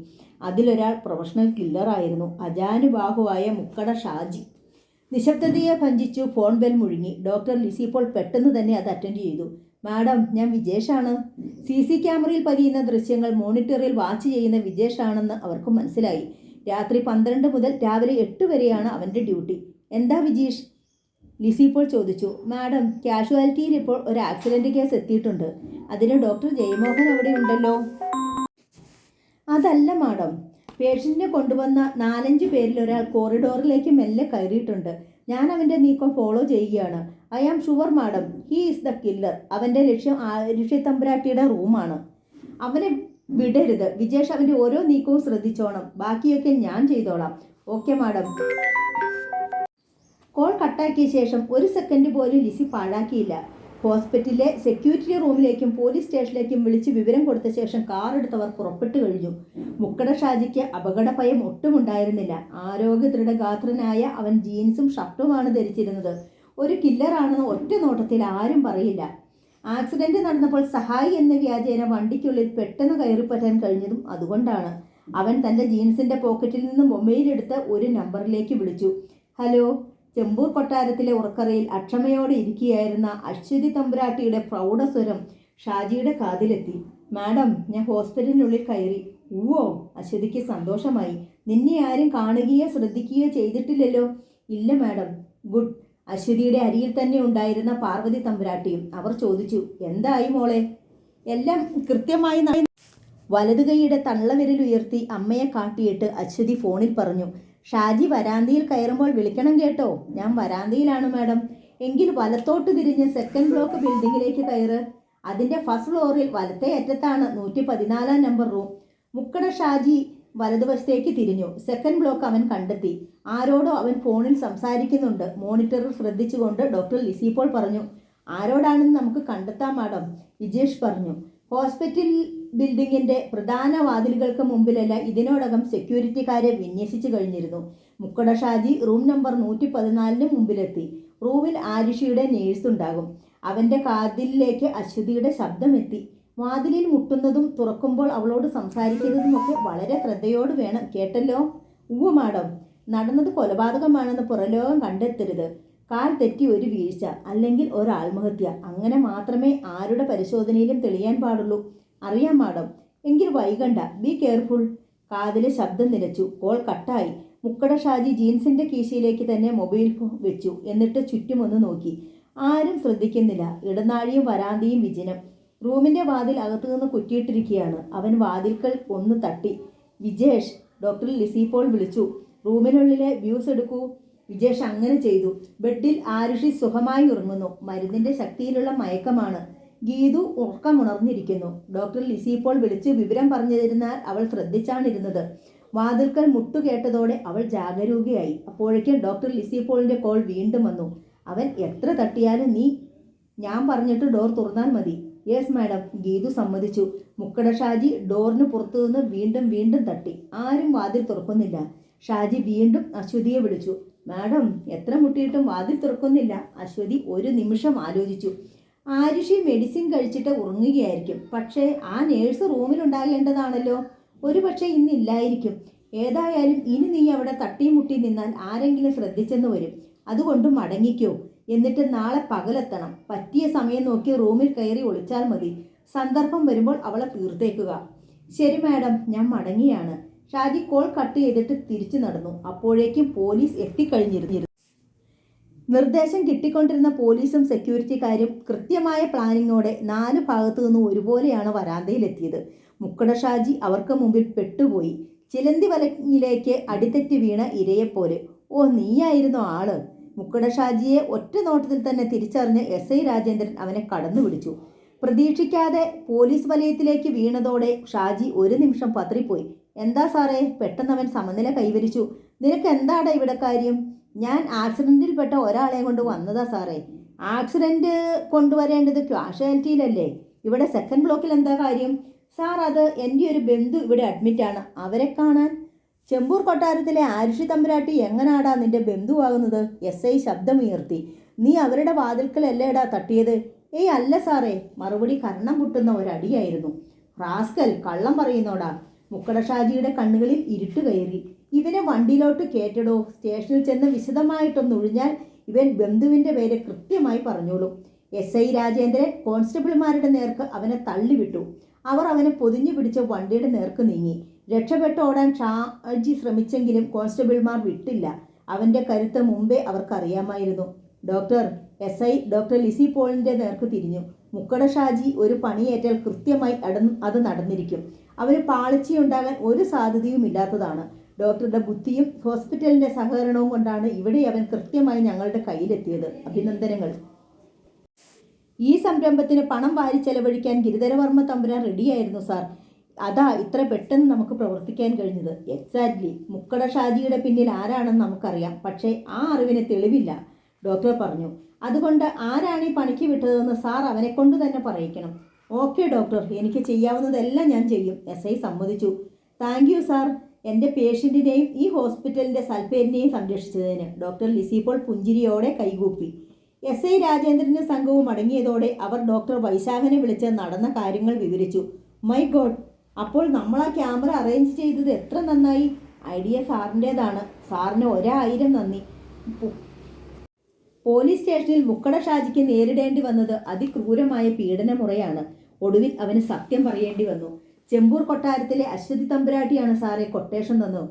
അതിലൊരാൾ പ്രൊഫഷണൽ കില്ലറായിരുന്നു. അജാനുബാഹുവായ മുക്കട ഷാജി. നിശബ്ദതയെ ഭഞ്ജിച്ചു. ഫോൺ ബെൽ മുഴുങ്ങി. ഡോക്ടർ ലിസി ഇപ്പോൾ പെട്ടെന്ന് തന്നെ അത് അറ്റൻഡ് ചെയ്തു. മാഡം, ഞാൻ വിജേഷാണ്. CC ക്യാമറയിൽ പതിയുന്ന ദൃശ്യങ്ങൾ മോണിറ്ററിൽ വാച്ച് ചെയ്യുന്ന വിജേഷാണെന്ന് അവർക്ക് മനസ്സിലായി. രാത്രി 12 മുതൽ രാവിലെ 8 വരെയാണ് അവൻ്റെ ഡ്യൂട്ടി. എന്താ വിജീഷ്? ലിസി ഇപ്പോൾ ചോദിച്ചു. മാഡം, കാഷ്വാലിറ്റിയിൽ ഇപ്പോൾ ഒരു ആക്സിഡൻറ്റ് കേസ് എത്തിയിട്ടുണ്ട്. അതിന് ഡോക്ടർ ജയമോഹൻ അവിടെ ഉണ്ടല്ലോ. അതല്ല മാഡം, പേഷ്യൻറ്റിനെ കൊണ്ടുവന്ന 4-5 പേരിൽ ഒരാൾ കോറിഡോറിലേക്ക് മെല്ലെ കയറിയിട്ടുണ്ട്. ഞാൻ അവൻ്റെ നീക്കം ഫോളോ ചെയ്യുകയാണ്. I am sure madam, he is the killer. അവൻ്റെ ലക്ഷ്യം ആരുഷി തമ്പുരാട്ടിയുടെ റൂമാണ്. അവനെ വിടരുത്. വിജേഷ് അവൻ്റെ ഓരോ നീക്കവും ശ്രദ്ധിച്ചോണം. ബാക്കിയൊക്കെ ഞാൻ ചെയ്തോളാം. Okay madam. കോൾ കട്ടാക്കിയ ശേഷം 1 സെക്കൻഡ് പോലും ലിസി പാഴാക്കിയില്ല. ഹോസ്പിറ്റലിലെ സെക്യൂരിറ്റി റൂമിലേക്കും പോലീസ് സ്റ്റേഷനിലേക്കും വിളിച്ച് വിവരം കൊടുത്ത ശേഷം കാർ എടുത്തവർ പുറപ്പെട്ടു കഴിഞ്ഞു. മുക്കട ഷാജിക്ക് അപകടഭയം ഒട്ടുമുണ്ടായിരുന്നില്ല. ആരോഗ്യ ദൃഢഗാത്രനായ അവൻ ജീൻസും ഷർട്ടുമാണ് ധരിച്ചിരുന്നത്. ഒരു കില്ലറാണെന്ന് ഒറ്റ നോട്ടത്തിൽ ആരും പറയില്ല. ആക്സിഡന്റ് നടന്നപ്പോൾ സഹായി എന്ന വ്യാജേന വണ്ടിക്കുള്ളിൽ പെട്ടെന്ന് കയറിപ്പറ്റാൻ കഴിഞ്ഞതും അതുകൊണ്ടാണ്. അവൻ തൻ്റെ ജീൻസിൻ്റെ പോക്കറ്റിൽ നിന്ന് മൊബൈൽ എടുത്ത് ഒരു നമ്പറിലേക്ക് വിളിച്ചു. ഹലോ. ചെമ്പൂർ കൊട്ടാരത്തിലെ ഉറക്കറയിൽ അക്ഷമയോടെ ഇരിക്കുകയായിരുന്ന അശ്വതി തമ്പുരാട്ടിയുടെ പ്രൗഢസ്വരം ഷാജിയുടെ കാതിലെത്തി. മാഡം, ഞാൻ ഹോസ്പിറ്റലിനുള്ളിൽ കയറി. ഊവോ. അശ്വതിക്ക് സന്തോഷമായി. നിന്നെ ആരും കാണുകയോ ശ്രദ്ധിക്കുകയോ ചെയ്തിട്ടില്ലല്ലോ? ഇല്ല മാഡം. ഗുഡ്. അശ്വതിയുടെ അരിയിൽ തന്നെ ഉണ്ടായിരുന്ന പാർവതി തമ്പുരാട്ടിയും. അവർ ചോദിച്ചു, എന്തായി മോളെ? എല്ലാം കൃത്യമായി. വലതുകൈയുടെ തള്ളവിരലുയർത്തി അമ്മയെ കാട്ടിയിട്ട് അശ്വതി ഫോണിൽ പറഞ്ഞു. ഷാജി വരാന്തയിൽ കയറുമ്പോൾ വിളിക്കണം കേട്ടോ. ഞാൻ വരാന്തയിലാണ് മാഡം. എങ്കിൽ വലത്തോട്ട് തിരിഞ്ഞ് 2nd ബ്ലോക്ക് ബിൽഡിങ്ങിലേക്ക് കയറ്. അതിൻ്റെ ഫസ്റ്റ് ഫ്ലോറിൽ വലത്തേ അറ്റത്താണ് 114 നമ്പർ റൂം. മുക്കട ഷാജി വലതുവശത്തേക്ക് തിരിഞ്ഞു. 2nd ബ്ലോക്ക് അവൻ കണ്ടെത്തി. ആരോടോ അവൻ ഫോണിൽ സംസാരിക്കുന്നുണ്ട്. മോണിറ്ററിൽ ശ്രദ്ധിച്ചുകൊണ്ട് ഡോക്ടർ ലിസി ഇപ്പോൾ പറഞ്ഞു. ആരോടാണെന്ന് നമുക്ക് കണ്ടെത്താം മാഡം, വിജേഷ് പറഞ്ഞു. ഹോസ്പിറ്റൽ ബിൽഡിങ്ങിൻ്റെ പ്രധാന വാതിലുകൾക്ക് മുമ്പിലല്ല ഇതിനോടകം സെക്യൂരിറ്റിക്കാരെ വിന്യസിച്ചു കഴിഞ്ഞിരുന്നു. Mukkada Shaji room number 114 മുമ്പിലെത്തി. റൂമിൽ ആരുഷിയുടെ നേഴ്സുണ്ടാകും. അവൻ്റെ കാതിലേക്ക് അശ്വതിയുടെ ശബ്ദമെത്തി. വാതിലിൽ മുട്ടുന്നതും തുറക്കുമ്പോൾ അവളോട് സംസാരിക്കുന്നതുമൊക്കെ വളരെ ശ്രദ്ധയോട് വേണം. കേട്ടല്ലോ? ഉവ്വ് മാഡം. നടന്നത് കൊലപാതകമാണെന്ന് പുറലോകം കണ്ടെത്തരുത്. കാൽ തെറ്റി ഒരു വീഴ്ച, അല്ലെങ്കിൽ ഒരു ആത്മഹത്യ. അങ്ങനെ മാത്രമേ ആരുടെ പരിശോധനയിലും തെളിയാൻ പാടുള്ളൂ. അറിയാം മാഡം. എങ്കിൽ വൈകണ്ട. Be careful. കാതിലെ ശബ്ദം നിലച്ചു. കോൾ കട്ടായി. മുക്കട ഷാജി ജീൻസിൻ്റെ കീശയിലേക്ക് തന്നെ മൊബൈൽ ഫോൺ വെച്ചു. എന്നിട്ട് ചുറ്റുമൊന്ന് നോക്കി. ആരും ശ്രദ്ധിക്കുന്നില്ല. ഇടനാഴിയും വരാന്തയും വിജനം. റൂമിൻ്റെ വാതിൽ അകത്തുനിന്ന് കുറ്റിയിട്ടിരിക്കുകയാണ്. അവൻ വാതിൽക്കൽ ഒന്ന് തട്ടി. വിജേഷ്, ഡോക്ടർ ലിസി പോൾ വിളിച്ചു. റൂമിനുള്ളിലെ വ്യൂസ് എടുക്കൂ. വിജേഷ് അങ്ങനെ ചെയ്തു. ബെഡിൽ ആരുഷി സുഖമായി ഉറങ്ങുന്നു. മരുന്നിൻ്റെ ശക്തിയിലുള്ള മയക്കമാണ്. ഗീതു ഉറക്കമുണർന്നിരിക്കുന്നു. ഡോക്ടർ ലിസി പോൾ വിളിച്ച് വിവരം പറഞ്ഞിരുന്നാൽ അവൾ ശ്രദ്ധിച്ചാണിരുന്നത്. വാതിൽക്കൽ മുട്ടുകേട്ടതോടെ അവൾ ജാഗരൂകയായി. അപ്പോഴേക്കും ഡോക്ടർ ലിസി പോളിൻ്റെ കോൾ വീണ്ടും വന്നു. അവൻ എത്ര തട്ടിയാലും ഞാൻ പറഞ്ഞിട്ട് ഡോർ തുറന്നാൽ മതി. യെസ് മാഡം, ഗീതു സമ്മതിച്ചു. മുക്കട ഷാജി ഡോറിന് പുറത്തുനിന്ന് വീണ്ടും തട്ടി. ആരും വാതിൽ തുറക്കുന്നില്ല. ഷാജി വീണ്ടും അശ്വതിയെ വിളിച്ചു. മാഡം, എത്ര മുട്ടിയിട്ടും വാതിൽ തുറക്കുന്നില്ല. അശ്വതി ഒരു നിമിഷം ആലോചിച്ചു. ആരുഷി മെഡിസിൻ കഴിച്ചിട്ട് ഉറങ്ങുകയായിരിക്കും. പക്ഷേ ആ നേഴ്സ് റൂമിലുണ്ടാകേണ്ടതാണല്ലോ. ഒരു പക്ഷേ ഇന്നില്ലായിരിക്കും. ഏതായാലും ഇനി നീ അവിടെ തട്ടിമുട്ടി നിന്നാൽ ആരെങ്കിലും ശ്രദ്ധിച്ചെന്ന് വരും. അതുകൊണ്ട് മടങ്ങിക്കോ. എന്നിട്ട് നാളെ പകലെത്തണം. പറ്റിയ സമയം നോക്കി റൂമിൽ കയറി ഒളിച്ചാൽ മതി. സന്ദർഭം വരുമ്പോൾ അവളെ തീർത്തേക്കുക. ശരി മാഡം, ഞാൻ മടങ്ങിയാണ്. ഷാജി കോൾ കട്ട് ചെയ്തിട്ട് തിരിച്ചു നടന്നു. അപ്പോഴേക്കും പോലീസ് എത്തിക്കഴിഞ്ഞിരുന്നു. നിർദ്ദേശം കിട്ടിക്കൊണ്ടിരുന്ന പോലീസും സെക്യൂരിറ്റിക്കാരും കൃത്യമായ പ്ലാനിങ്ങോടെ 4 ഭാഗത്തു നിന്നും ഒരുപോലെയാണ് വരാന്തയിലെത്തിയത്. മുക്കട ഷാജി അവർക്ക് മുമ്പിൽ പെട്ടുപോയി. ചിലന്തി വലയിലേക്ക് അടിതെറ്റി വീണ ഇരയെപ്പോലെ. ഓ, നീയായിരുന്നു ആള്! മുക്കട ഷാജിയെ ഒറ്റ നോട്ടത്തിൽ തന്നെ തിരിച്ചറിഞ്ഞ് SI രാജേന്ദ്രൻ അവനെ കടന്നു പിടിച്ചു. പ്രതീക്ഷിക്കാതെ പോലീസ് വലയത്തിലേക്ക് വീണതോടെ ഷാജി ഒരു നിമിഷം പതറിപ്പോയി. എന്താ സാറേ? പെട്ടെന്ന് അവൻ സമനില കൈവരിച്ചു. നിനക്ക് എന്താടാ ഇവിടെ കാര്യം? ഞാൻ ആക്സിഡന്റിൽപ്പെട്ട ഒരാളെ കൊണ്ട് വന്നതാ സാറേ. ആക്സിഡന്റ് കൊണ്ടുവരേണ്ടത് ക്യാഷ്വാലിറ്റിയിലല്ലേ? ഇവിടെ സെക്കൻഡ് ബ്ലോക്കിൽ എന്താ കാര്യം? സാർ, അത് എൻ്റെ ഒരു ബന്ധു ഇവിടെ അഡ്മിറ്റാണ്. അവരെ കാണാൻ. ചെമ്പൂർ കൊട്ടാരത്തിലെ ആരുഷി തമ്പുരാട്ടി എങ്ങനാടാ നിന്റെ ബന്ധുവാകുന്നത്? SI ശബ്ദമുയർത്തി. നീ അവരുടെ വാതിൽക്കലല്ലേടാ തട്ടിയത്? ഏയ് അല്ല സാറേ. മറുപടി കർണം പൊട്ടുന്ന ഒരടിയായിരുന്നു. റാസ്കൽ, കള്ളം പറയുന്നോടാ. മുക്കട ഷാജിയുടെ കണ്ണുകളിൽ ഇരുട്ട് കയറി. ഇവനെ വണ്ടിയിലോട്ട് കേറ്റടോ. സ്റ്റേഷനിൽ ചെന്ന് വിശദമായിട്ടൊന്നൊഴിഞ്ഞാൽ ഇവൻ ബന്ധുവിൻ്റെ പേര് കൃത്യമായി പറഞ്ഞോളും. SI രാജേന്ദ്രൻ കോൺസ്റ്റബിൾമാരുടെ നേർക്ക് അവനെ തള്ളിവിട്ടു. അവർ അവനെ പൊതിഞ്ഞു പിടിച്ച് വണ്ടിയുടെ നേർക്ക് നീങ്ങി. രക്ഷപ്പെട്ട് ഓടാൻ ഷാജി ശ്രമിച്ചെങ്കിലും കോൺസ്റ്റബിൾമാർ വിട്ടില്ല. അവൻ്റെ കരുത്ത് മുമ്പേ അവർക്കറിയാമായിരുന്നു. ഡോക്ടർ, SI ഡോക്ടർ ലിസി പോളിൻ്റെ നേർക്ക് തിരിഞ്ഞു. മുക്കട ഷാജി ഒരു പണിയേറ്റാൽ കൃത്യമായി അത് നടന്നിരിക്കും. അവന് പാളിച്ചയുണ്ടാകാൻ ഒരു സാധ്യതയും ഇല്ലാത്തതാണ്. ഡോക്ടറുടെ ബുദ്ധിയും ഹോസ്പിറ്റലിൻ്റെ സഹകരണവും കൊണ്ടാണ് ഇവിടെ അവൻ കൃത്യമായി ഞങ്ങളുടെ കയ്യിലെത്തിയത്. അഭിനന്ദനങ്ങൾ. ഈ സംരംഭത്തിന് പണം വാരി ചെലവഴിക്കാൻ ഗിരിധരവർമ്മ തമ്പുരാൻ റെഡിയായിരുന്നു സാർ. അതാ ഇത്ര പെട്ടെന്ന് നമുക്ക് പ്രവർത്തിക്കാൻ കഴിഞ്ഞത്. എക്സാക്ട്ലി. മുക്കട ഷാജിയുടെ പിന്നിൽ ആരാണെന്ന് നമുക്കറിയാം, പക്ഷേ ആ അറിവിന് തെളിവില്ല, ഡോക്ടർ പറഞ്ഞു. അതുകൊണ്ട് ആരാണ് ഈ പണിക്ക് വിട്ടതെന്ന് സാർ അവനെ കൊണ്ട് തന്നെ പറയിക്കണം. ഓക്കെ ഡോക്ടർ, എനിക്ക് ചെയ്യാവുന്നതെല്ലാം ഞാൻ ചെയ്യും, SI സമ്മതിച്ചു. താങ്ക് യു സാർ, എൻ്റെ പേഷ്യൻറ്റിനെയും ഈ ഹോസ്പിറ്റലിൻ്റെ സൽപ്പേരിനെയും സംരക്ഷിച്ചതിന്. ഡോക്ടർ ലിസി പോൾ പുഞ്ചിരിയോടെ കൈകൂപ്പി. SI രാജേന്ദ്രൻ്റെ സംഘവും മടങ്ങിയതോടെ അവർ ഡോക്ടർ വൈശാഖനെ വിളിച്ച് നടന്ന കാര്യങ്ങൾ വിവരിച്ചു. മൈ ഗോഡ്, അപ്പോൾ നമ്മൾ ആ ക്യാമറ അറേഞ്ച് ചെയ്തത് എത്ര നന്നായി. ഐഡിയ സാറിൻ്റേതാണ്. സാറിന് 1000 നന്ദി. പോലീസ് സ്റ്റേഷനിൽ മുക്കട ഷാജിക്ക് നേരിടേണ്ടി വന്നത് അതിക്രൂരമായ പീഡനമുറയാണ്. ഒടുവിൽ അവന് സത്യം പറയേണ്ടി വന്നു. ചെമ്പൂർ കൊട്ടാരത്തിലെ അശ്വതി തമ്പുരാട്ടിയാണ് സാറെ കൊട്ടേഷൻ തന്നു.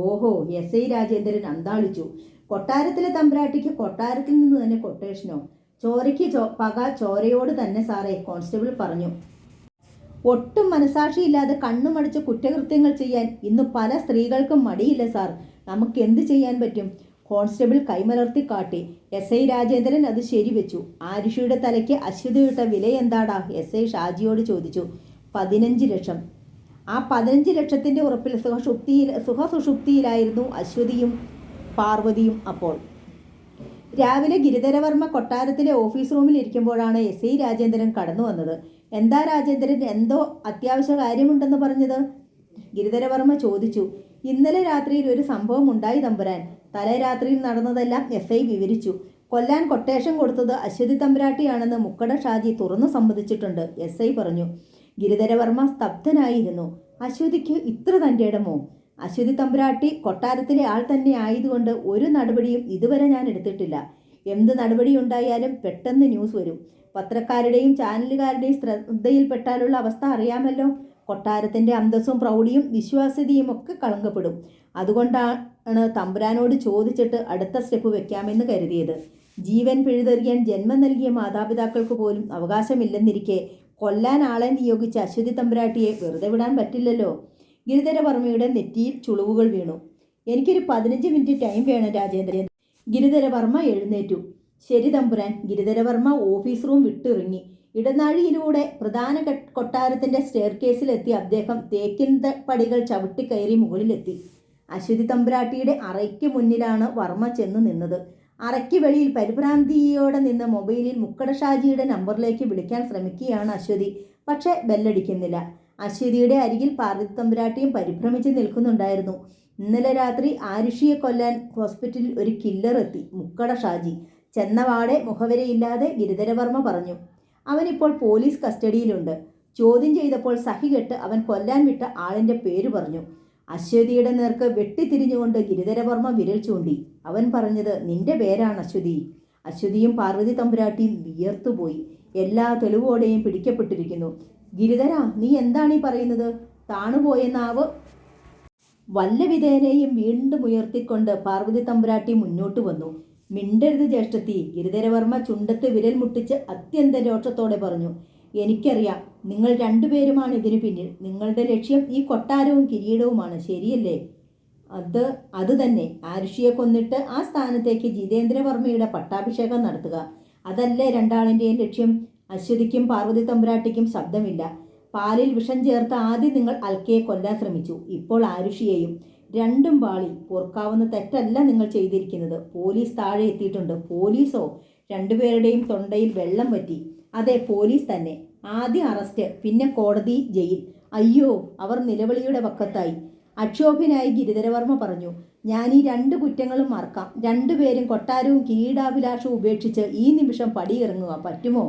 ഓഹോ, SI രാജേന്ദ്രൻ അന്താളിച്ചു. കൊട്ടാരത്തിലെ തമ്പുരാട്ടിക്ക് കൊട്ടാരത്തിൽ നിന്ന് തന്നെ കൊട്ടേഷനോ? ചോരയ്ക്ക് പക ചോരയോട് തന്നെ സാറേ, കോൺസ്റ്റബിൾ പറഞ്ഞു. ഒട്ടും മനസാക്ഷിയില്ലാതെ കണ്ണുമടച്ച് കുറ്റകൃത്യങ്ങൾ ചെയ്യാൻ ഇന്ന് പല സ്ത്രീകൾക്കും മടിയില്ല സാർ. നമുക്ക് എന്ത് ചെയ്യാൻ പറ്റും? കോൺസ്റ്റബിൾ കൈമലർത്തി കാട്ടി. SI രാജേന്ദ്രൻ അത് ശരിവെച്ചു. ആരുഷിയുടെ തലയ്ക്ക് അശ്വതിയിട്ട വില എന്താടാ? SI ഷാജിയോട് ചോദിച്ചു. 15 ലക്ഷം. ആ 15 ലക്ഷത്തിൻ്റെ ഉറപ്പിൽ സുഖസുഷുപ്തിയിലായിരുന്നു അശ്വതിയും പാർവതിയും. അപ്പോൾ രാവിലെ ഗിരിധരവർമ്മ കൊട്ടാരത്തിലെ ഓഫീസ് റൂമിൽ ഇരിക്കുമ്പോഴാണ് SI രാജേന്ദ്രൻ കടന്നു വന്നത്. എന്താ രാജേന്ദ്രൻ, എന്തോ അത്യാവശ്യ കാര്യമുണ്ടെന്ന് പറഞ്ഞത്? ഗിരിധരവർമ്മ ചോദിച്ചു. ഇന്നലെ രാത്രിയിൽ ഒരു സംഭവം ഉണ്ടായി തമ്പുരാൻ. തലേ രാത്രിയിൽ നടന്നതെല്ലാം SI വിവരിച്ചു. കൊല്ലാൻ കൊട്ടേഷൻ കൊടുത്തത് അശ്വതി തമ്പുരാട്ടിയാണെന്ന് മുക്കട ഷാജി തുറന്നു സമ്മതിച്ചിട്ടുണ്ട്, SI പറഞ്ഞു. ഗിരിധരവർമ്മ സ്തബ്ധനായിരുന്നു. അശ്വതിക്ക് ഇത്ര തൻ്റെ ഇടമോ? അശ്വതി തമ്പുരാട്ടി കൊട്ടാരത്തിലെ ആൾ തന്നെ ആയതുകൊണ്ട് ഒരു നടപടിയും ഇതുവരെ ഞാൻ എടുത്തിട്ടില്ല. എന്ത് നടപടി ഉണ്ടായാലും പെട്ടെന്ന് ന്യൂസ് വരും. പത്രക്കാരുടെയും ചാനലുകാരുടെയും ശ്രദ്ധയിൽപ്പെട്ടാലുള്ള അവസ്ഥ അറിയാമല്ലോ. കൊട്ടാരത്തിൻ്റെ അന്തസ്സും പ്രൗഢിയും വിശ്വാസ്യതയും ഒക്കെ കളങ്കപ്പെടും. അതുകൊണ്ടാണ് തമ്പുരാനോട് ചോദിച്ചിട്ട് അടുത്ത സ്റ്റെപ്പ് വെക്കാമെന്ന് കരുതിയത്. ജീവൻ പിഴുതെറിയാൻ ജന്മം നൽകിയ മാതാപിതാക്കൾക്ക് പോലും അവകാശമില്ലെന്നിരിക്കെ കൊല്ലാൻ ആളെ നിയോഗിച്ച അശ്വതി തമ്പുരാട്ടിയെ വെറുതെ വിടാൻ പറ്റില്ലല്ലോ. ഗിരിധരവർമ്മയുടെ നെറ്റിയിൽ ചുളിവുകൾ വീണു. എനിക്കൊരു 15 മിനിറ്റ് ടൈം വേണം രാജേന്ദ്രൻ. ഗിരിധരവർമ്മ എഴുന്നേറ്റു. ശരി തമ്പുരാൻ. ഗിരിധരവർമ്മ ഓഫീസ് റൂം വിട്ടിറങ്ങി. ഇടനാഴിയിലൂടെ പ്രധാന കൊട്ടാരത്തിൻ്റെ സ്റ്റെയർ കേസിലെത്തി അദ്ദേഹം തേക്കിൻ പടികൾ ചവിട്ടിക്കയറി മുകളിലെത്തി. അശ്വതി തമ്പുരാട്ടിയുടെ അറയ്ക്ക് മുന്നിലാണ് വർമ്മ ചെന്ന് നിന്നത്. അറയ്ക്ക് വെളിയിൽ പരിഭ്രാന്തിയോടെ നിന്ന് മൊബൈലിൽ മുക്കട ഷാജിയുടെ നമ്പറിലേക്ക് വിളിക്കാൻ ശ്രമിക്കുകയാണ് അശ്വതി. പക്ഷേ ബെല്ലടിക്കുന്നില്ല. അശ്വതിയുടെ അരികിൽ പാർവതി തമ്പുരാട്ടിയും പരിഭ്രമിച്ച് നിൽക്കുന്നുണ്ടായിരുന്നു. ഇന്നലെ രാത്രി ആരുഷിയെ കൊല്ലാൻ ഹോസ്പിറ്റലിൽ ഒരു കില്ലർ എത്തി, മുക്കട ഷാജി. ചെന്നവാടെ മുഖവരയില്ലാതെ ഗിരിധരവർമ്മ പറഞ്ഞു. അവനിപ്പോൾ പോലീസ് കസ്റ്റഡിയിലുണ്ട്. ചോദ്യം ചെയ്തപ്പോൾ സഹികെട്ട് അവൻ കൊല്ലാൻ വിട്ട ആളിൻ്റെ പേര് പറഞ്ഞു. അശ്വതിയുടെ നേർക്ക് വെട്ടിത്തിരിഞ്ഞുകൊണ്ട് ഗിരിധരവർമ്മ വിരൽ ചൂണ്ടി. അവൻ പറഞ്ഞത് നിന്റെ പേരാണ് അശ്വതി. അശ്വതിയും പാർവതി തമ്പുരാട്ടിയും വിയർത്തുപോയി. എല്ലാ തെളിവോടെയും പിടിക്കപ്പെട്ടിരിക്കുന്നു. ഗിരിധര, നീ എന്താണ് ഈ പറയുന്നത്? താണുപോയ നാവ് വല്ലവിധേനയും വീണ്ടും ഉയർത്തിക്കൊണ്ട് പാർവതി തമ്പുരാട്ടി മുന്നോട്ട് വന്നു. മിണ്ടരുത് ജ്യേഷ്ഠത്തി, ഗിരിധരവർമ്മ ചുണ്ടത്ത് വിരൽ മുട്ടിച്ച് അത്യന്ത രോഷത്തോടെ പറഞ്ഞു. എനിക്കറിയാം, നിങ്ങൾ രണ്ടുപേരുമാണ് ഇതിനു പിന്നിൽ. നിങ്ങളുടെ ലക്ഷ്യം ഈ കൊട്ടാരവും കിരീടവുമാണ്, ശരിയല്ലേ? അത് തന്നെ. ആരുഷിയെ കൊന്നിട്ട് ആ സ്ഥാനത്തേക്ക് ജിതേന്ദ്രവർമ്മയുടെ പട്ടാഭിഷേകം നടത്തുക. അതല്ലേ രണ്ടാളിൻ്റെയും ലക്ഷ്യം? അശ്വതിക്കും പാർവതി തമ്പുരാട്ടിക്കും ശബ്ദമില്ല. പാലിൽ വിഷം ചേർത്ത് ആദ്യം നിങ്ങൾ അൽക്കയെ കൊല്ലാൻ ശ്രമിച്ചു, ഇപ്പോൾ ആരുഷിയെയും. രണ്ടും പാളി. പൊറുക്കാവുന്ന തെറ്റല്ല നിങ്ങൾ ചെയ്തിരിക്കുന്നത്. പോലീസ് താഴെ എത്തിയിട്ടുണ്ട്. പോലീസോ? രണ്ടുപേരുടെയും തൊണ്ടയിൽ വെള്ളം പറ്റി. അതെ, പോലീസ് തന്നെ. ആദ്യം അറസ്റ്റ്, പിന്നെ കോടതി, ജയിൽ. അയ്യോ! അവർ നിലവിളിയുടെ പക്കത്തായി. അക്ഷോഭ്യനായി ഗിരിധരവർമ്മ പറഞ്ഞു. ഞാൻ ഈ രണ്ട് കുറ്റങ്ങളും മറക്കാം. രണ്ടുപേരും കൊട്ടാരവും കിരീടാഭിലാഷവും ഉപേക്ഷിച്ച് ഈ നിമിഷം പടിയിറങ്ങുക. പറ്റുമോ?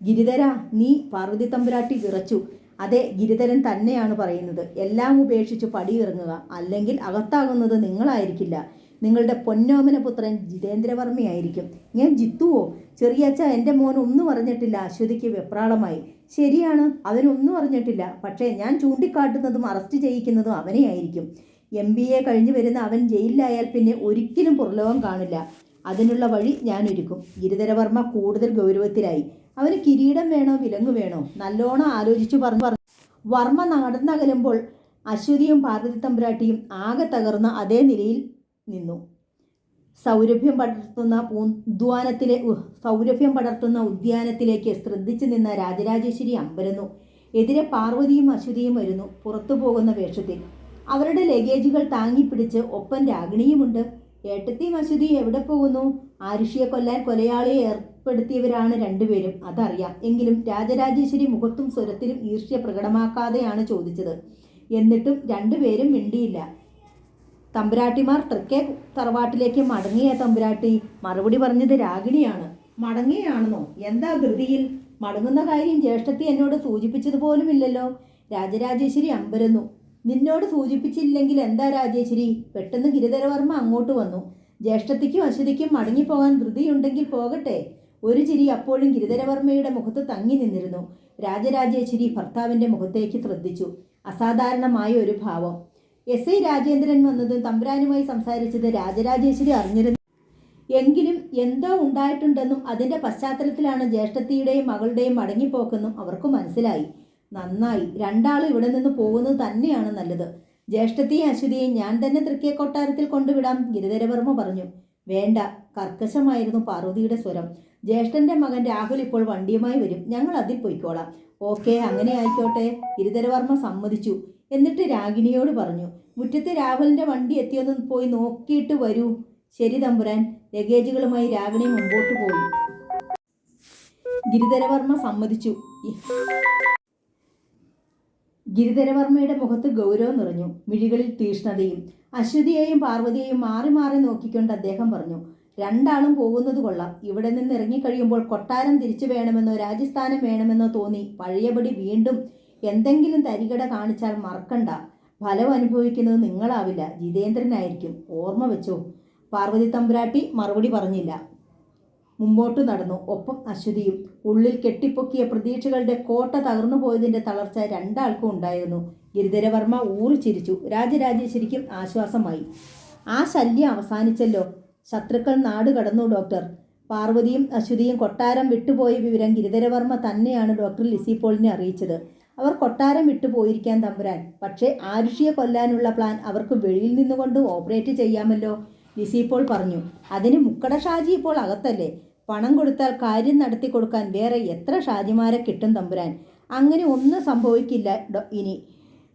ഗിരിധര, നീ? പാർവതി തമ്പുരാട്ടി വിറച്ചു. അതെ, ഗിരിധരൻ തന്നെയാണ് പറയുന്നത്. എല്ലാം ഉപേക്ഷിച്ച് പടിയിറങ്ങുക, അല്ലെങ്കിൽ അകത്താകുന്നത് നിങ്ങളായിരിക്കില്ല, നിങ്ങളുടെ പൊന്നോമന പുത്രൻ ജിതേന്ദ്രവർമ്മയായിരിക്കും. ഞാൻ ജിത്തുവോ? ചെറിയച്ഛ, എൻ്റെ മോൻ ഒന്നും അറിഞ്ഞിട്ടില്ല. അശ്വതിക്ക് വെപ്രാളമായി. ശരിയാണ്, അവനൊന്നും അറിഞ്ഞിട്ടില്ല. പക്ഷേ ഞാൻ ചൂണ്ടിക്കാട്ടുന്നതും അറസ്റ്റ് ചെയ്യിക്കുന്നതും അവനെയായിരിക്കും. MBA കഴിഞ്ഞു വരുന്ന അവൻ ജയിലിലായാൽ പിന്നെ ഒരിക്കലും പുറലോകം കാണില്ല. അതിനുള്ള വഴി ഞാൻ ഒരുക്കും. ഗിരിധരവർമ്മ കൂടുതൽ ഗൗരവത്തിലായി. അവന് കിരീടം വേണോ വിലങ്ങ് വേണോ? നല്ലോണം ആലോചിച്ചു പറഞ്ഞു. വർമ്മ നടന്നകലുമ്പോൾ അശ്വതിയും പാർവതി തമ്പുരാട്ടിയും ആകെ തകർന്ന അതേ നിലയിൽ നിന്നു. സൗരഭ്യം പടർത്തുന്ന ഉദ്യാനത്തിലേക്ക് ശ്രദ്ധിച്ചു നിന്ന രാജരാജേശ്വരി അമ്പരന്നു. എതിരെ പാർവതിയും അശ്വതിയും വരുന്നു, പുറത്തു പോകുന്ന വേഷത്തിൽ. അവരുടെ ലഗേജുകൾ താങ്ങിപ്പിടിച്ച് ഒപ്പം രാഗിണിയുമുണ്ട്. ഏട്ടത്തിയും അശ്വതിയും എവിടെ പോകുന്നു? ആരുഷിയെ കൊല്ലാൻ കൊലയാളിയെ ഏർപ്പെടുത്തിയവരാണ് രണ്ടുപേരും, അതറിയാം. എങ്കിലും രാജരാജേശ്വരി മുഖത്തും സ്വരത്തിലും ഈർഷ്യ പ്രകടമാക്കാതെയാണ് ചോദിച്ചത്. എന്നിട്ടും രണ്ടുപേരും മിണ്ടിയില്ല. തമ്പുരാട്ടിമാർ തൃക്കേ തറവാട്ടിലേക്ക് മടങ്ങിയ തമ്പുരാട്ടി? മറുപടി പറഞ്ഞത് രാഗിണിയാണ്. മടങ്ങുകയാണെന്നോ? എന്താ ധൃതിയിൽ? മടങ്ങുന്ന കാര്യം ജ്യേഷ്ഠത്തി എന്നോട് സൂചിപ്പിച്ചതുപോലുമില്ലല്ലോ. രാജരാജേശ്വരി അമ്പരന്നു. നിന്നോട് സൂചിപ്പിച്ചില്ലെങ്കിൽ എന്താ രാജേശ്വരി? പെട്ടെന്ന് ഗിരിധരവർമ്മ അങ്ങോട്ട് വന്നു. ജ്യേഷ്ഠത്തിക്കും അശ്വതിക്കും മടങ്ങിപ്പോകാൻ ധൃതിയുണ്ടെങ്കിൽ പോകട്ടെ. ഒരു ചിരി അപ്പോഴും ഗിരിധരവർമ്മയുടെ മുഖത്ത് തങ്ങി നിന്നിരുന്നു. രാജരാജേശ്വരി ഭർത്താവിൻ്റെ മുഖത്തേക്ക് ശ്രദ്ധിച്ചു. അസാധാരണമായ ഒരു ഭാവം. SI രാജേന്ദ്രൻ വന്നതും തമ്പുരാനുമായി സംസാരിച്ചത് രാജരാജേശ്വരി അറിഞ്ഞിരുന്നു. എങ്കിലും എന്തോ ഉണ്ടായിട്ടുണ്ടെന്നും അതിൻ്റെ പശ്ചാത്തലത്തിലാണ് ജ്യേഷ്ഠത്തിയുടെയും മകളുടെയും മടങ്ങിപ്പോക്കെന്നും അവർക്ക് മനസ്സിലായി. നന്നായി, രണ്ടാളും ഇവിടെ നിന്ന് പോകുന്നത് തന്നെയാണ് നല്ലത്. ജ്യേഷ്ഠത്തെയും അശ്വതിയെയും ഞാൻ തന്നെ തൃക്കേ കൊട്ടാരത്തിൽ കൊണ്ടുവിടാം, ഗിരിധരവർമ്മ പറഞ്ഞു. വേണ്ട, കർക്കശമായിരുന്നു പാർവതിയുടെ സ്വരം. ജ്യേഷ്ഠൻ്റെ മകൻ രാഹുൽ ഇപ്പോൾ വണ്ടിയുമായി വരും, ഞങ്ങൾ അതിൽ പോയിക്കോളാം. ഓക്കെ, അങ്ങനെ ആയിക്കോട്ടെ, ഗിരിധരവർമ്മ സമ്മതിച്ചു. എന്നിട്ട് രാഗിണിയോട് പറഞ്ഞു, മുറ്റത്ത് രാഹുലിൻ്റെ വണ്ടി എത്തിയൊന്ന് പോയി നോക്കിയിട്ട് വരൂ. ശരി തമ്പുരാൻ. ലഗേജുകളുമായി രാഗിണി മുമ്പോട്ട് പോയി. ഗിരിധരവർമ്മ സമ്മതിച്ചു. ഗിരിധരവർമ്മയുടെ മുഖത്ത് ഗൗരവം നിറഞ്ഞു, മിഴികളിൽ തീഷ്ണതയും. അശ്വതിയെയും പാർവതിയെയും മാറി മാറി നോക്കിക്കൊണ്ട് അദ്ദേഹം പറഞ്ഞു, രണ്ടാളും പോകുന്നത് കൊള്ളാം. ഇവിടെ നിന്ന് ഇറങ്ങിക്കഴിയുമ്പോൾ കൊട്ടാരം തിരിച്ചു വേണമെന്നോ രാജസ്ഥാനം വേണമെന്നോ തോന്നി പഴയപടി വീണ്ടും എന്തെങ്കിലും തരികട കാണിച്ചാൽ മറക്കണ്ട. ഫലം അനുഭവിക്കുന്നത് നിങ്ങളാവില്ല, ജിതേന്ദ്രനായിരിക്കും. ഓർമ്മ വെച്ചോ. പാർവതി തമ്പുരാട്ടി മറുപടി പറഞ്ഞില്ല. മുമ്പോട്ട് നടന്നു, ഒപ്പം അശ്വതിയും. ഉള്ളിൽ കെട്ടിപ്പൊക്കിയ പ്രതീക്ഷകളുടെ കോട്ട തകർന്നു പോയതിൻ്റെ തളർച്ച രണ്ടാൾക്കും ഉണ്ടായിരുന്നു. ഗിരിധരവർമ്മ ഊറിച്ചിരിച്ചു. രാജരാജേശ്വരിക്കും ആശ്വാസമായി. ആ ശല്യം അവസാനിച്ചല്ലോ. ശത്രുക്കൾ നാട് കടന്നു ഡോക്ടർ. പാർവതിയും അശ്വതിയും കൊട്ടാരം വിട്ടുപോയ വിവരം ഗിരിധരവർമ്മ തന്നെയാണ് ഡോക്ടർ ലിസി പോളിനെ അറിയിച്ചത്. അവർ കൊട്ടാരം വിട്ടുപോയിരിക്കാൻ തമ്പുരാൻ. പക്ഷേ ആരുഷിയെ കൊല്ലാനുള്ള പ്ലാൻ അവർക്ക് വെളിയിൽ നിന്നുകൊണ്ട് ഓപ്പറേറ്റ് ചെയ്യാമല്ലോ, ലിസി പോൾ പറഞ്ഞു. അതിന് മുക്കട ഷാജി ഇപ്പോൾ അകത്തല്ലേ. പണം കൊടുത്താൽ കാര്യം നടത്തി കൊടുക്കാൻ വേറെ എത്ര ഷാജിമാരെ കിട്ടും തമ്പുരാൻ. അങ്ങനെ ഒന്നും സംഭവിക്കില്ല ഇനി,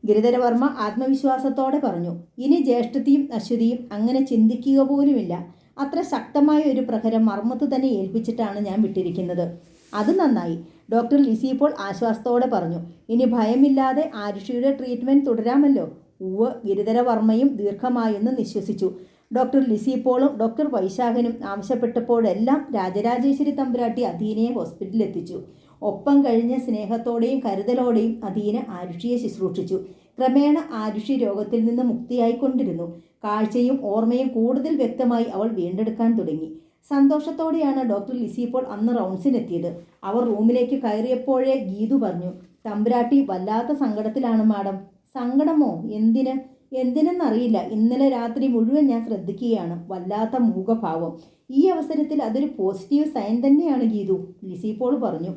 ഗിരിധരവർമ്മ ആത്മവിശ്വാസത്തോടെ പറഞ്ഞു. ഇനി ജ്യേഷ്ഠത്തിയും അശ്വതിയും അങ്ങനെ ചിന്തിക്കുക പോലുമില്ല. അത്ര ശക്തമായ ഒരു പ്രഹരം മർമ്മത്ത് തന്നെ ഏൽപ്പിച്ചിട്ടാണ് ഞാൻ വിട്ടിരിക്കുന്നത്. അത് നന്നായി, ഡോക്ടർ ലിസി പോൾ ആശ്വാസത്തോടെ പറഞ്ഞു. ഇനി ഭയമില്ലാതെ ആരുഷിയുടെ ട്രീറ്റ്മെൻറ്റ് തുടരാമല്ലോ. ഉവ്വ്, ഗിരിധരവർമ്മയും ദീർഘമായെന്ന് നിശ്വസിച്ചു. ഡോക്ടർ ലിസി പോളും ഡോക്ടർ വൈശാഖനും ആവശ്യപ്പെട്ടപ്പോഴെല്ലാം രാജരാജേശ്വരി തമ്പുരാട്ടി അധീനയെ ഹോസ്പിറ്റലിൽ എത്തിച്ചു. ഒപ്പം കഴിഞ്ഞ സ്നേഹത്തോടെയും കരുതലോടെയും അധീന ആരുഷിയെ ശുശ്രൂഷിച്ചു. ക്രമേണ ആരുഷി രോഗത്തിൽ നിന്ന് മുക്തിയായിക്കൊണ്ടിരുന്നു. കാഴ്ചയും ഓർമ്മയും കൂടുതൽ വ്യക്തമായി അവൾ വീണ്ടെടുക്കാൻ തുടങ്ങി. സന്തോഷത്തോടെയാണ് ഡോക്ടർ ലിസി പോൾ അന്ന് റൗണ്ട്സിനെത്തിയത്. അവർ റൂമിലേക്ക് കയറിയപ്പോഴേ ഗീതു പറഞ്ഞു, തമ്പുരാട്ടി വല്ലാത്ത സങ്കടത്തിലാണ് മാഡം. സങ്കടമോ? എന്തിന്? എന്തിനെന്നറിയില്ല, ഇന്നലെ രാത്രി മുഴുവൻ ഞാൻ ശ്രദ്ധിക്കുകയാണ്. വല്ലാത്ത മൂകഭാവം. ഈ അവസരത്തിൽ അതൊരു പോസിറ്റീവ് സൈൻ തന്നെയാണ് ഗീതു, ലിസി പോൾ പറഞ്ഞു.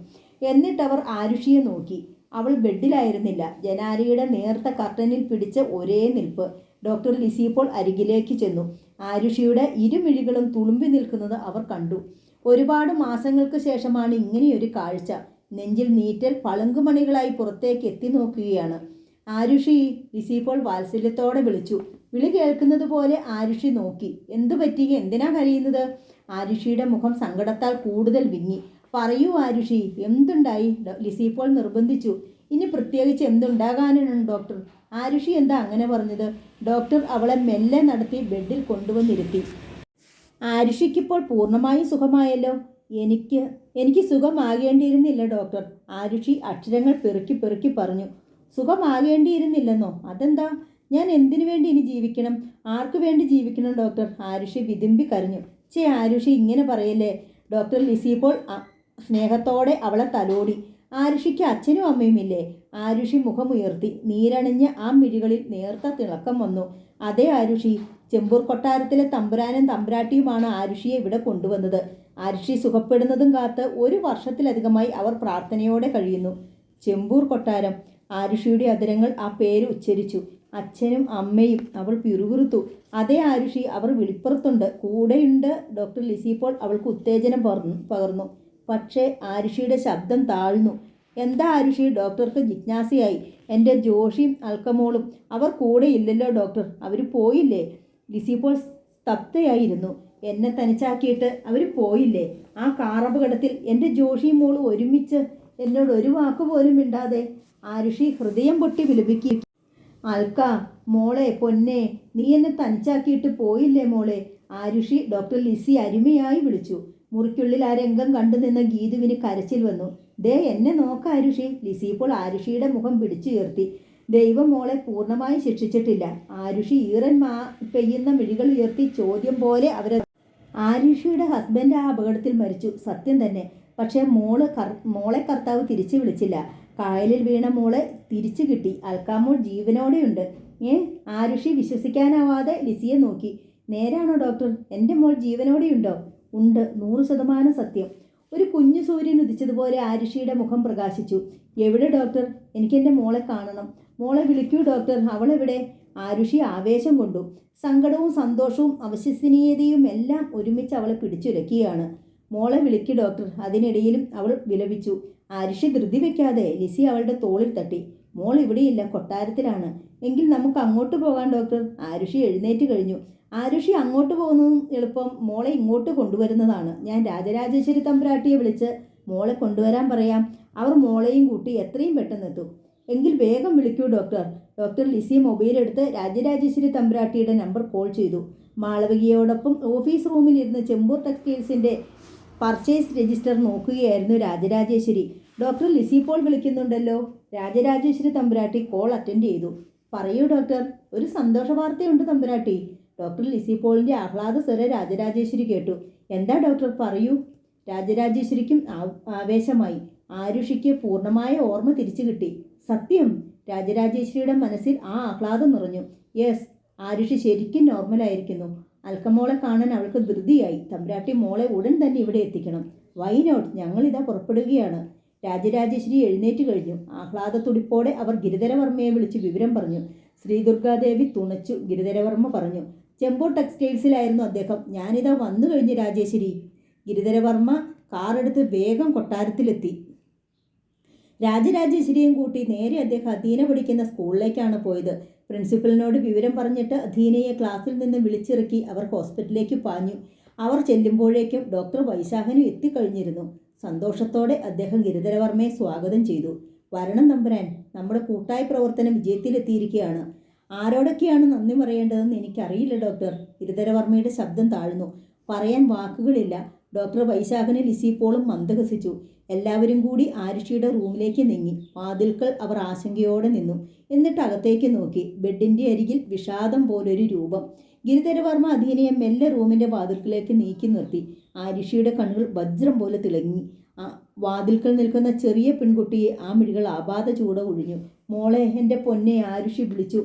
എന്നിട്ടവർ ആരുഷിയെ നോക്കി. അവൾ ബെഡിലായിരുന്നില്ല. ജനാലയുടെ നേർത്ത കർട്ടനിൽ പിടിച്ച് ഒരേ നിൽപ്പ്. ഡോക്ടർ ലിസി പോൾ അരികിലേക്ക് ചെന്നു. ആരുഷിയുടെ ഇരുമിഴികളും തുളുമ്പി നിൽക്കുന്നത് അവർ കണ്ടു. ഒരുപാട് മാസങ്ങൾക്ക് ശേഷമാണ് ഇങ്ങനെയൊരു കാഴ്ച. നെഞ്ചിൽ നീറ്റൽ പളുങ്കുമണികളായി പുറത്തേക്ക് എത്തി നോക്കുകയാണ്. ആരുഷി, ലിസി പോൾ വാത്സല്യത്തോടെ വിളിച്ചു. വിളി കേൾക്കുന്നത് പോലെ ആരുഷി നോക്കി. എന്തു പറ്റി? എന്തിനാ കരയുന്നത്? ആരുഷിയുടെ മുഖം സങ്കടത്താൽ കൂടുതൽ വിങ്ങി. പറയൂ ആരുഷി, എന്തുണ്ടായി? ലിസി പോൾ നിർബന്ധിച്ചു. ഇനി പ്രത്യേകിച്ച് എന്തുണ്ടാകാനാണ് ഡോക്ടർ? ആരുഷി എന്താ അങ്ങനെ പറഞ്ഞത്? ഡോക്ടർ അവളെ മെല്ലെ നടത്തി ബെഡിൽ കൊണ്ടുവന്നിരുത്തി. ആരുഷിക്കിപ്പോൾ പൂർണ്ണമായും സുഖമായല്ലോ. എനിക്ക് സുഖമാകേണ്ടിയിരുന്നില്ല ഡോക്ടർ, ആരുഷി അക്ഷരങ്ങൾ പെറുക്കി പെറുക്കി പറഞ്ഞു. സുഖമാകേണ്ടിയിരുന്നില്ലെന്നോ? അതെന്താ? ഞാൻ എന്തിനു വേണ്ടി ഇനി ജീവിക്കണം? ആർക്കു വേണ്ടി ജീവിക്കണം ഡോക്ടർ? ആരുഷി വിതുമ്പി കരഞ്ഞു. ആരുഷി ഇങ്ങനെ പറയല്ലേ. ഡോക്ടർ ലിസി പോൾ സ്നേഹത്തോടെ അവളെ തലോടി. ആരുഷിക്ക് അച്ഛനും അമ്മയുമില്ലേ? ആരുഷി മുഖമുയർത്തി. നീരണിഞ്ഞ ആ മിഴികളിൽ നേർത്ത തിളക്കം വന്നു. അതെ ആരുഷി, ചെമ്പൂർ കൊട്ടാരത്തിലെ തമ്പുരാനും തമ്പുരാട്ടിയുമാണ് ആരുഷിയെ ഇവിടെ കൊണ്ടുവന്നത്. ആരുഷി സുഖപ്പെടുന്നതും കാത്ത് 1 വർഷത്തിലധികമായി അവർ പ്രാർത്ഥനയോടെ കഴിയുന്നു. ചെമ്പൂർ കൊട്ടാരം. ആരുഷിയുടെ അധരങ്ങൾ ആ പേര് ഉച്ചരിച്ചു. അച്ഛനും അമ്മയും. അവൾ പിറുപിറുത്തു. അതേ ആരുഷി, അവർ വിളിപ്പുറത്തുണ്ട്, കൂടെയുണ്ട്. ഡോക്ടർ ലിസി പോൾ അവൾക്ക് ഉത്തേജനം പകർന്നു. പക്ഷേ ആരുഷിയുടെ ശബ്ദം താഴ്ന്നു. എന്താ ആരുഷി? ഡോക്ടർക്ക് ജിജ്ഞാസയായി. എൻ്റെ ജോഷിയും അൽക്കമോളും അവർ കൂടെ ഇല്ലല്ലോ ഡോക്ടർ, അവർ പോയില്ലേ? ലിസി പോൾ സ്തബ്ധയായിരുന്നു. എന്നെ തനിച്ചാക്കിയിട്ട് അവർ പോയില്ലേ? ആ കാറപകടത്തിൽ എൻ്റെ ജോഷിയും മോളും ഒരുമിച്ച് എന്നോട് ഒരു വാക്കുപോലും മിണ്ടാതെ. ആരുഷി ഹൃദയം പൊട്ടി വിലപിക്കി. അൽക്ക മോളെ, പൊന്നെ, നീ എന്നെ തനിച്ചാക്കിയിട്ട് പോയില്ലേ മോളെ? ആരുഷി ഡോക്ടർ ലിസി അരുമയായി വിളിച്ചു. മുറിക്കുള്ളിൽ ആ രംഗം കണ്ടു നിന്ന ഗീതുവിന് കരച്ചിൽ വന്നു. ദേ എന്നെ നോക്ക ആരുഷി. ലിസി പോൾ ആരുഷിയുടെ മുഖം പിടിച്ചുയർത്തി. ദൈവം മോളെ പൂർണ്ണമായി ശിക്ഷിച്ചിട്ടില്ല. ആരുഷി ഈറൻ പെയ്യുന്ന മിഴികൾ ഉയർത്തി ചോദ്യം പോലെ അവരെ. ആരുഷിയുടെ ഹസ്ബൻഡ് ആ അപകടത്തിൽ മരിച്ചു, സത്യം തന്നെ. പക്ഷേ മോളെ കർത്താവ് തിരിച്ചു വിളിച്ചില്ല. കായലിൽ വീണ മോളെ തിരിച്ചു കിട്ടി. അൽക്കാമോൾ ജീവനോടെയുണ്ട്. ആരുഷി വിശ്വസിക്കാനാവാതെ ലിസിയെ നോക്കി. നേരാണോ ഡോക്ടർ? എൻ്റെ മോൾ ജീവനോടെയുണ്ടോ? ഉണ്ട്, 100% സത്യം. ഒരു കുഞ്ഞു സൂര്യൻ ഉദിച്ചതുപോലെ ആരുഷിയുടെ മുഖം പ്രകാശിച്ചു. എവിടെ ഡോക്ടർ? എനിക്കെൻ്റെ മോളെ കാണണം. മോളെ വിളിക്കൂ ഡോക്ടർ. അവളെവിടെ? ആരുഷി ആവേശം കൊണ്ടു. സങ്കടവും സന്തോഷവും അവിശ്വസനീയതയും എല്ലാം ഒരുമിച്ച് അവളെ പിടിച്ചുലക്കുകയാണ്. മോളെ വിളിക്കൂ ഡോക്ടർ. അതിനിടയിലും അവൾ വിലപിച്ചു. ആരുഷി ധൃതി വെക്കാതെ ലിസി അവളുടെ തോളിൽ തട്ടി. മോൾ ഇവിടെയില്ല, കൊട്ടാരത്തിലാണ്. എങ്കിൽ നമുക്ക് അങ്ങോട്ട് പോകാം ഡോക്ടർ. ആരുഷി എഴുന്നേറ്റ് കഴിഞ്ഞു. ആരുഷി അങ്ങോട്ട് പോകുന്നതും എളുപ്പം മോളെ ഇങ്ങോട്ട് കൊണ്ടുവരുന്നതാണ്. ഞാൻ രാജരാജേശ്വരി തമ്പുരാട്ടിയെ വിളിച്ച് മോളെ കൊണ്ടുവരാൻ പറയാം. അവർ മോളെയും കൂട്ടി എത്രയും പെട്ടെന്ന് എത്തും. എങ്കിൽ വേഗം വിളിക്കൂ ഡോക്ടർ. ഡോക്ടർ ലിസി മൊബൈലെടുത്ത് രാജരാജേശ്വരി തമ്പുരാട്ടിയുടെ നമ്പർ കോൾ ചെയ്തു. മാളവികയോടൊപ്പം ഓഫീസ് റൂമിൽ ഇരുന്ന് ചെമ്പൂർ ടെക്സ്റ്റൈൽസിൻ്റെ പർച്ചേസ് രജിസ്റ്റർ നോക്കുകയായിരുന്നു രാജരാജേശ്വരി. ഡോക്ടർ ലിസി പോൾ വിളിക്കുന്നുണ്ടല്ലോ. രാജരാജേശ്വരി തമ്പുരാട്ടി കോൾ അറ്റൻഡ് ചെയ്തു. പറയൂ ഡോക്ടർ. ഒരു സന്തോഷ വാർത്തയുണ്ട് തമ്പുരാട്ടി. ഡോക്ടർ ലിസി പോളിൻ്റെ ആഹ്ലാദ സ്വരം രാജരാജേശ്വരി കേട്ടു. എന്താ ഡോക്ടർ, പറയൂ. രാജരാജേശ്വരിക്കും ആവേശമായി. ആരുഷിക്ക് പൂർണ്ണമായ ഓർമ്മ തിരിച്ചു കിട്ടി. സത്യം. രാജരാജേശ്വരിയുടെ മനസ്സിൽ ആ ആഹ്ലാദം നിറഞ്ഞു. യെസ്, ആരുഷി ശരിക്കും നോർമലായിരിക്കുന്നു. അൽക്കമോളെ കാണാൻ അവൾക്ക് ധൃതിയായി. തമ്പുരാട്ടി മോളെ ഉടൻ തന്നെ ഇവിടെ എത്തിക്കണം. വൈ നോട്ട്, ഞങ്ങളിതാ പുറപ്പെടുകയാണ്. രാജരാജേശ്വരി എഴുന്നേറ്റ് കഴിഞ്ഞു. ആഹ്ലാദത്തുടിപ്പോടെ അവർ ഗിരിധരവർമ്മയെ വിളിച്ച് വിവരം പറഞ്ഞു. ശ്രീദുർഗാദേവി തുണച്ചു. ഗിരിധരവർമ്മ പറഞ്ഞു, ചെമ്പൂർ ടെക്സ്റ്റൈൽസിലായിരുന്നു അദ്ദേഹം. ഞാനിതാ വന്നു കഴിഞ്ഞു രാജേശ്വരി. ഗിരിധരവർമ്മ കാറെടുത്ത് വേഗം കൊട്ടാരത്തിലെത്തി. രാജരാജേശ്വരിയും കൂട്ടി നേരെ അദ്ദേഹം അധീന പഠിക്കുന്ന സ്കൂളിലേക്കാണ് പോയത്. പ്രിൻസിപ്പലിനോട് വിവരം പറഞ്ഞിട്ട് അധീനയെ ക്ലാസ്സിൽ നിന്ന് വിളിച്ചിറക്കി അവർ ഹോസ്പിറ്റലിലേക്ക് പാഞ്ഞു. അവർ ചെല്ലുമ്പോഴേക്കും ഡോക്ടർ വൈശാഖനും എത്തിക്കഴിഞ്ഞിരുന്നു. സന്തോഷത്തോടെ അദ്ദേഹം ഗിരിധരവർമ്മയെ സ്വാഗതം ചെയ്തു. വരണം തമ്പുരാൻ, നമ്മുടെ കൂട്ടായ പ്രവർത്തനം വിജയത്തിലെത്തിയിരിക്കുകയാണ്. ആരോടൊക്കെയാണ് നന്ദി പറയേണ്ടതെന്ന് എനിക്കറിയില്ല ഡോക്ടർ. ഗിരിധരവർമ്മയുടെ ശബ്ദം താഴ്ന്നു. പറയാൻ വാക്കുകളില്ല. ഡോക്ടർ വൈശാഖന് ലിസി പോളും മന്ദഹസിച്ചു. എല്ലാവരും കൂടി ആരുഷിയുടെ റൂമിലേക്ക് നീങ്ങി. വാതിൽക്കൽ അവർ ആശങ്കയോടെ നിന്നു. എന്നിട്ട് അകത്തേക്ക് നോക്കി. ബെഡിൻ്റെ അരികിൽ വിഷാദം പോലൊരു രൂപം. ഗിരിധരവർമ്മ അധീനയെ മെല്ലെ റൂമിൻ്റെ വാതിൽക്കലേക്ക് നീക്കി നിർത്തി. ആരുഷിയുടെ കണ്ണുകൾ വജ്രം പോലെ തിളങ്ങി. വാതിൽക്കൽ നിൽക്കുന്ന ചെറിയ പെൺകുട്ടിയെ ആ മിഴികൾ ആപാത ചൂട ഒഴിഞ്ഞു. മോളെ, എൻ്റെ പൊന്നെ, ആരുഷി വിളിച്ചു.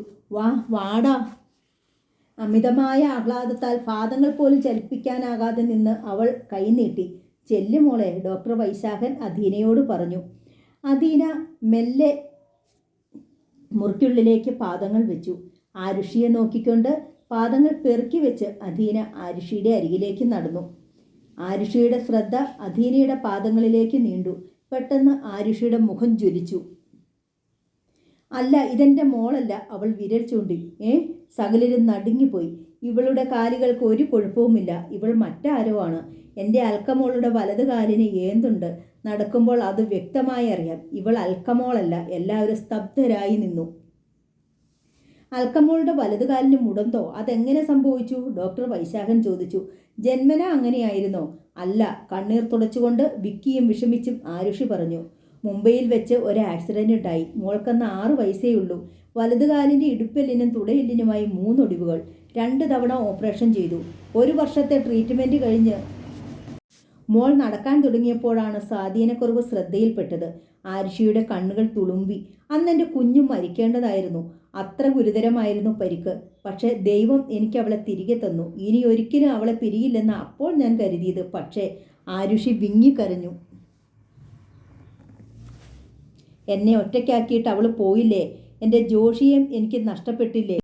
വാടാ. അമിതമായ ആഹ്ലാദത്താൽ പാദങ്ങൾ പോലും ചലിപ്പിക്കാനാകാതെ നിന്ന് അവൾ കൈനീട്ടി. ചെല്ലുമോളെ, ഡോക്ടർ വൈശാഖൻ അധീനയോട് പറഞ്ഞു. അധീന മെല്ലെ മുറിക്കുള്ളിലേക്ക് പാദങ്ങൾ വെച്ചു. ആരുഷിയെ നോക്കിക്കൊണ്ട് പാദങ്ങൾ പെറുക്കി വെച്ച് അധീന ആരുഷിയുടെ അരികിലേക്ക് നടന്നു. ആരുഷിയുടെ ശ്രദ്ധ അധീനയുടെ പാദങ്ങളിലേക്ക് നീണ്ടു. പെട്ടെന്ന് ആരുഷിയുടെ മുഖം ജ്വലിച്ചു. അല്ല, ഇതെൻ്റെ മോളല്ല. അവൾ വിരൽ ചൂണ്ടി. സകലരും നടുങ്ങിപ്പോയി. ഇവളുടെ കാലുകൾക്ക് ഒരു കുഴപ്പവുമില്ല. ഇവൾ മറ്റാരോ ആണ്. എൻ്റെ അൽക്കമോളുടെ വലത് കാലിന് ഏന്തുണ്ട്. നടക്കുമ്പോൾ അത് വ്യക്തമായി അറിയാം. ഇവൾ അൽക്കമോളല്ല. എല്ലാവരും സ്തബ്ധരായി നിന്നു. അൽക്കമോളുടെ വലതുകാലിന് മുടന്തോ? അതെങ്ങനെ സംഭവിച്ചു? ഡോക്ടർ വൈശാഖൻ ചോദിച്ചു. ജന്മന അങ്ങനെയായിരുന്നോ? അല്ല, കണ്ണീർ തുടച്ചുകൊണ്ട് വിക്കിയും വിഷമിച്ചും ആരുഷി പറഞ്ഞു. മുംബൈയിൽ വെച്ച് ഒരു ആക്സിഡന്റ് ഉണ്ടായി. മോൾക്കന്ന് 6 വയസ്സേ ഉള്ളൂ. വലതുകാലിൻ്റെ ഇടുപ്പെല്ലിനും തുടയെല്ലിനുമായി 3 ഒടിവുകൾ. 2 തവണ ഓപ്പറേഷൻ ചെയ്തു. 1 വർഷത്തെ ട്രീറ്റ്മെൻറ്റ് കഴിഞ്ഞ് മോൾ നടക്കാൻ തുടങ്ങിയപ്പോഴാണ് സ്വാധീനക്കുറവ് ശ്രദ്ധയിൽപ്പെട്ടത്. ആരുഷിയുടെ കണ്ണുകൾ തുളുമ്പി. അന്ന് എൻ്റെ കുഞ്ഞും മരിക്കേണ്ടതായിരുന്നു. അത്ര ഗുരുതരമായിരുന്നു പരിക്ക്. പക്ഷേ ദൈവം എനിക്ക് അവളെ തിരികെ തന്നു. ഇനി ഒരിക്കലും അവളെ പിരിയില്ലെന്ന് അപ്പോൾ ഞാൻ കരുതിയത്. പക്ഷേ ആരുഷി വിങ്ങിക്കരഞ്ഞു. എന്നെ ഒറ്റയ്ക്കാക്കിയിട്ട് അവൾ പോയില്ലേ? എൻ്റെ ജോഷിയും എനിക്ക് നഷ്ടപ്പെട്ടില്ലേ?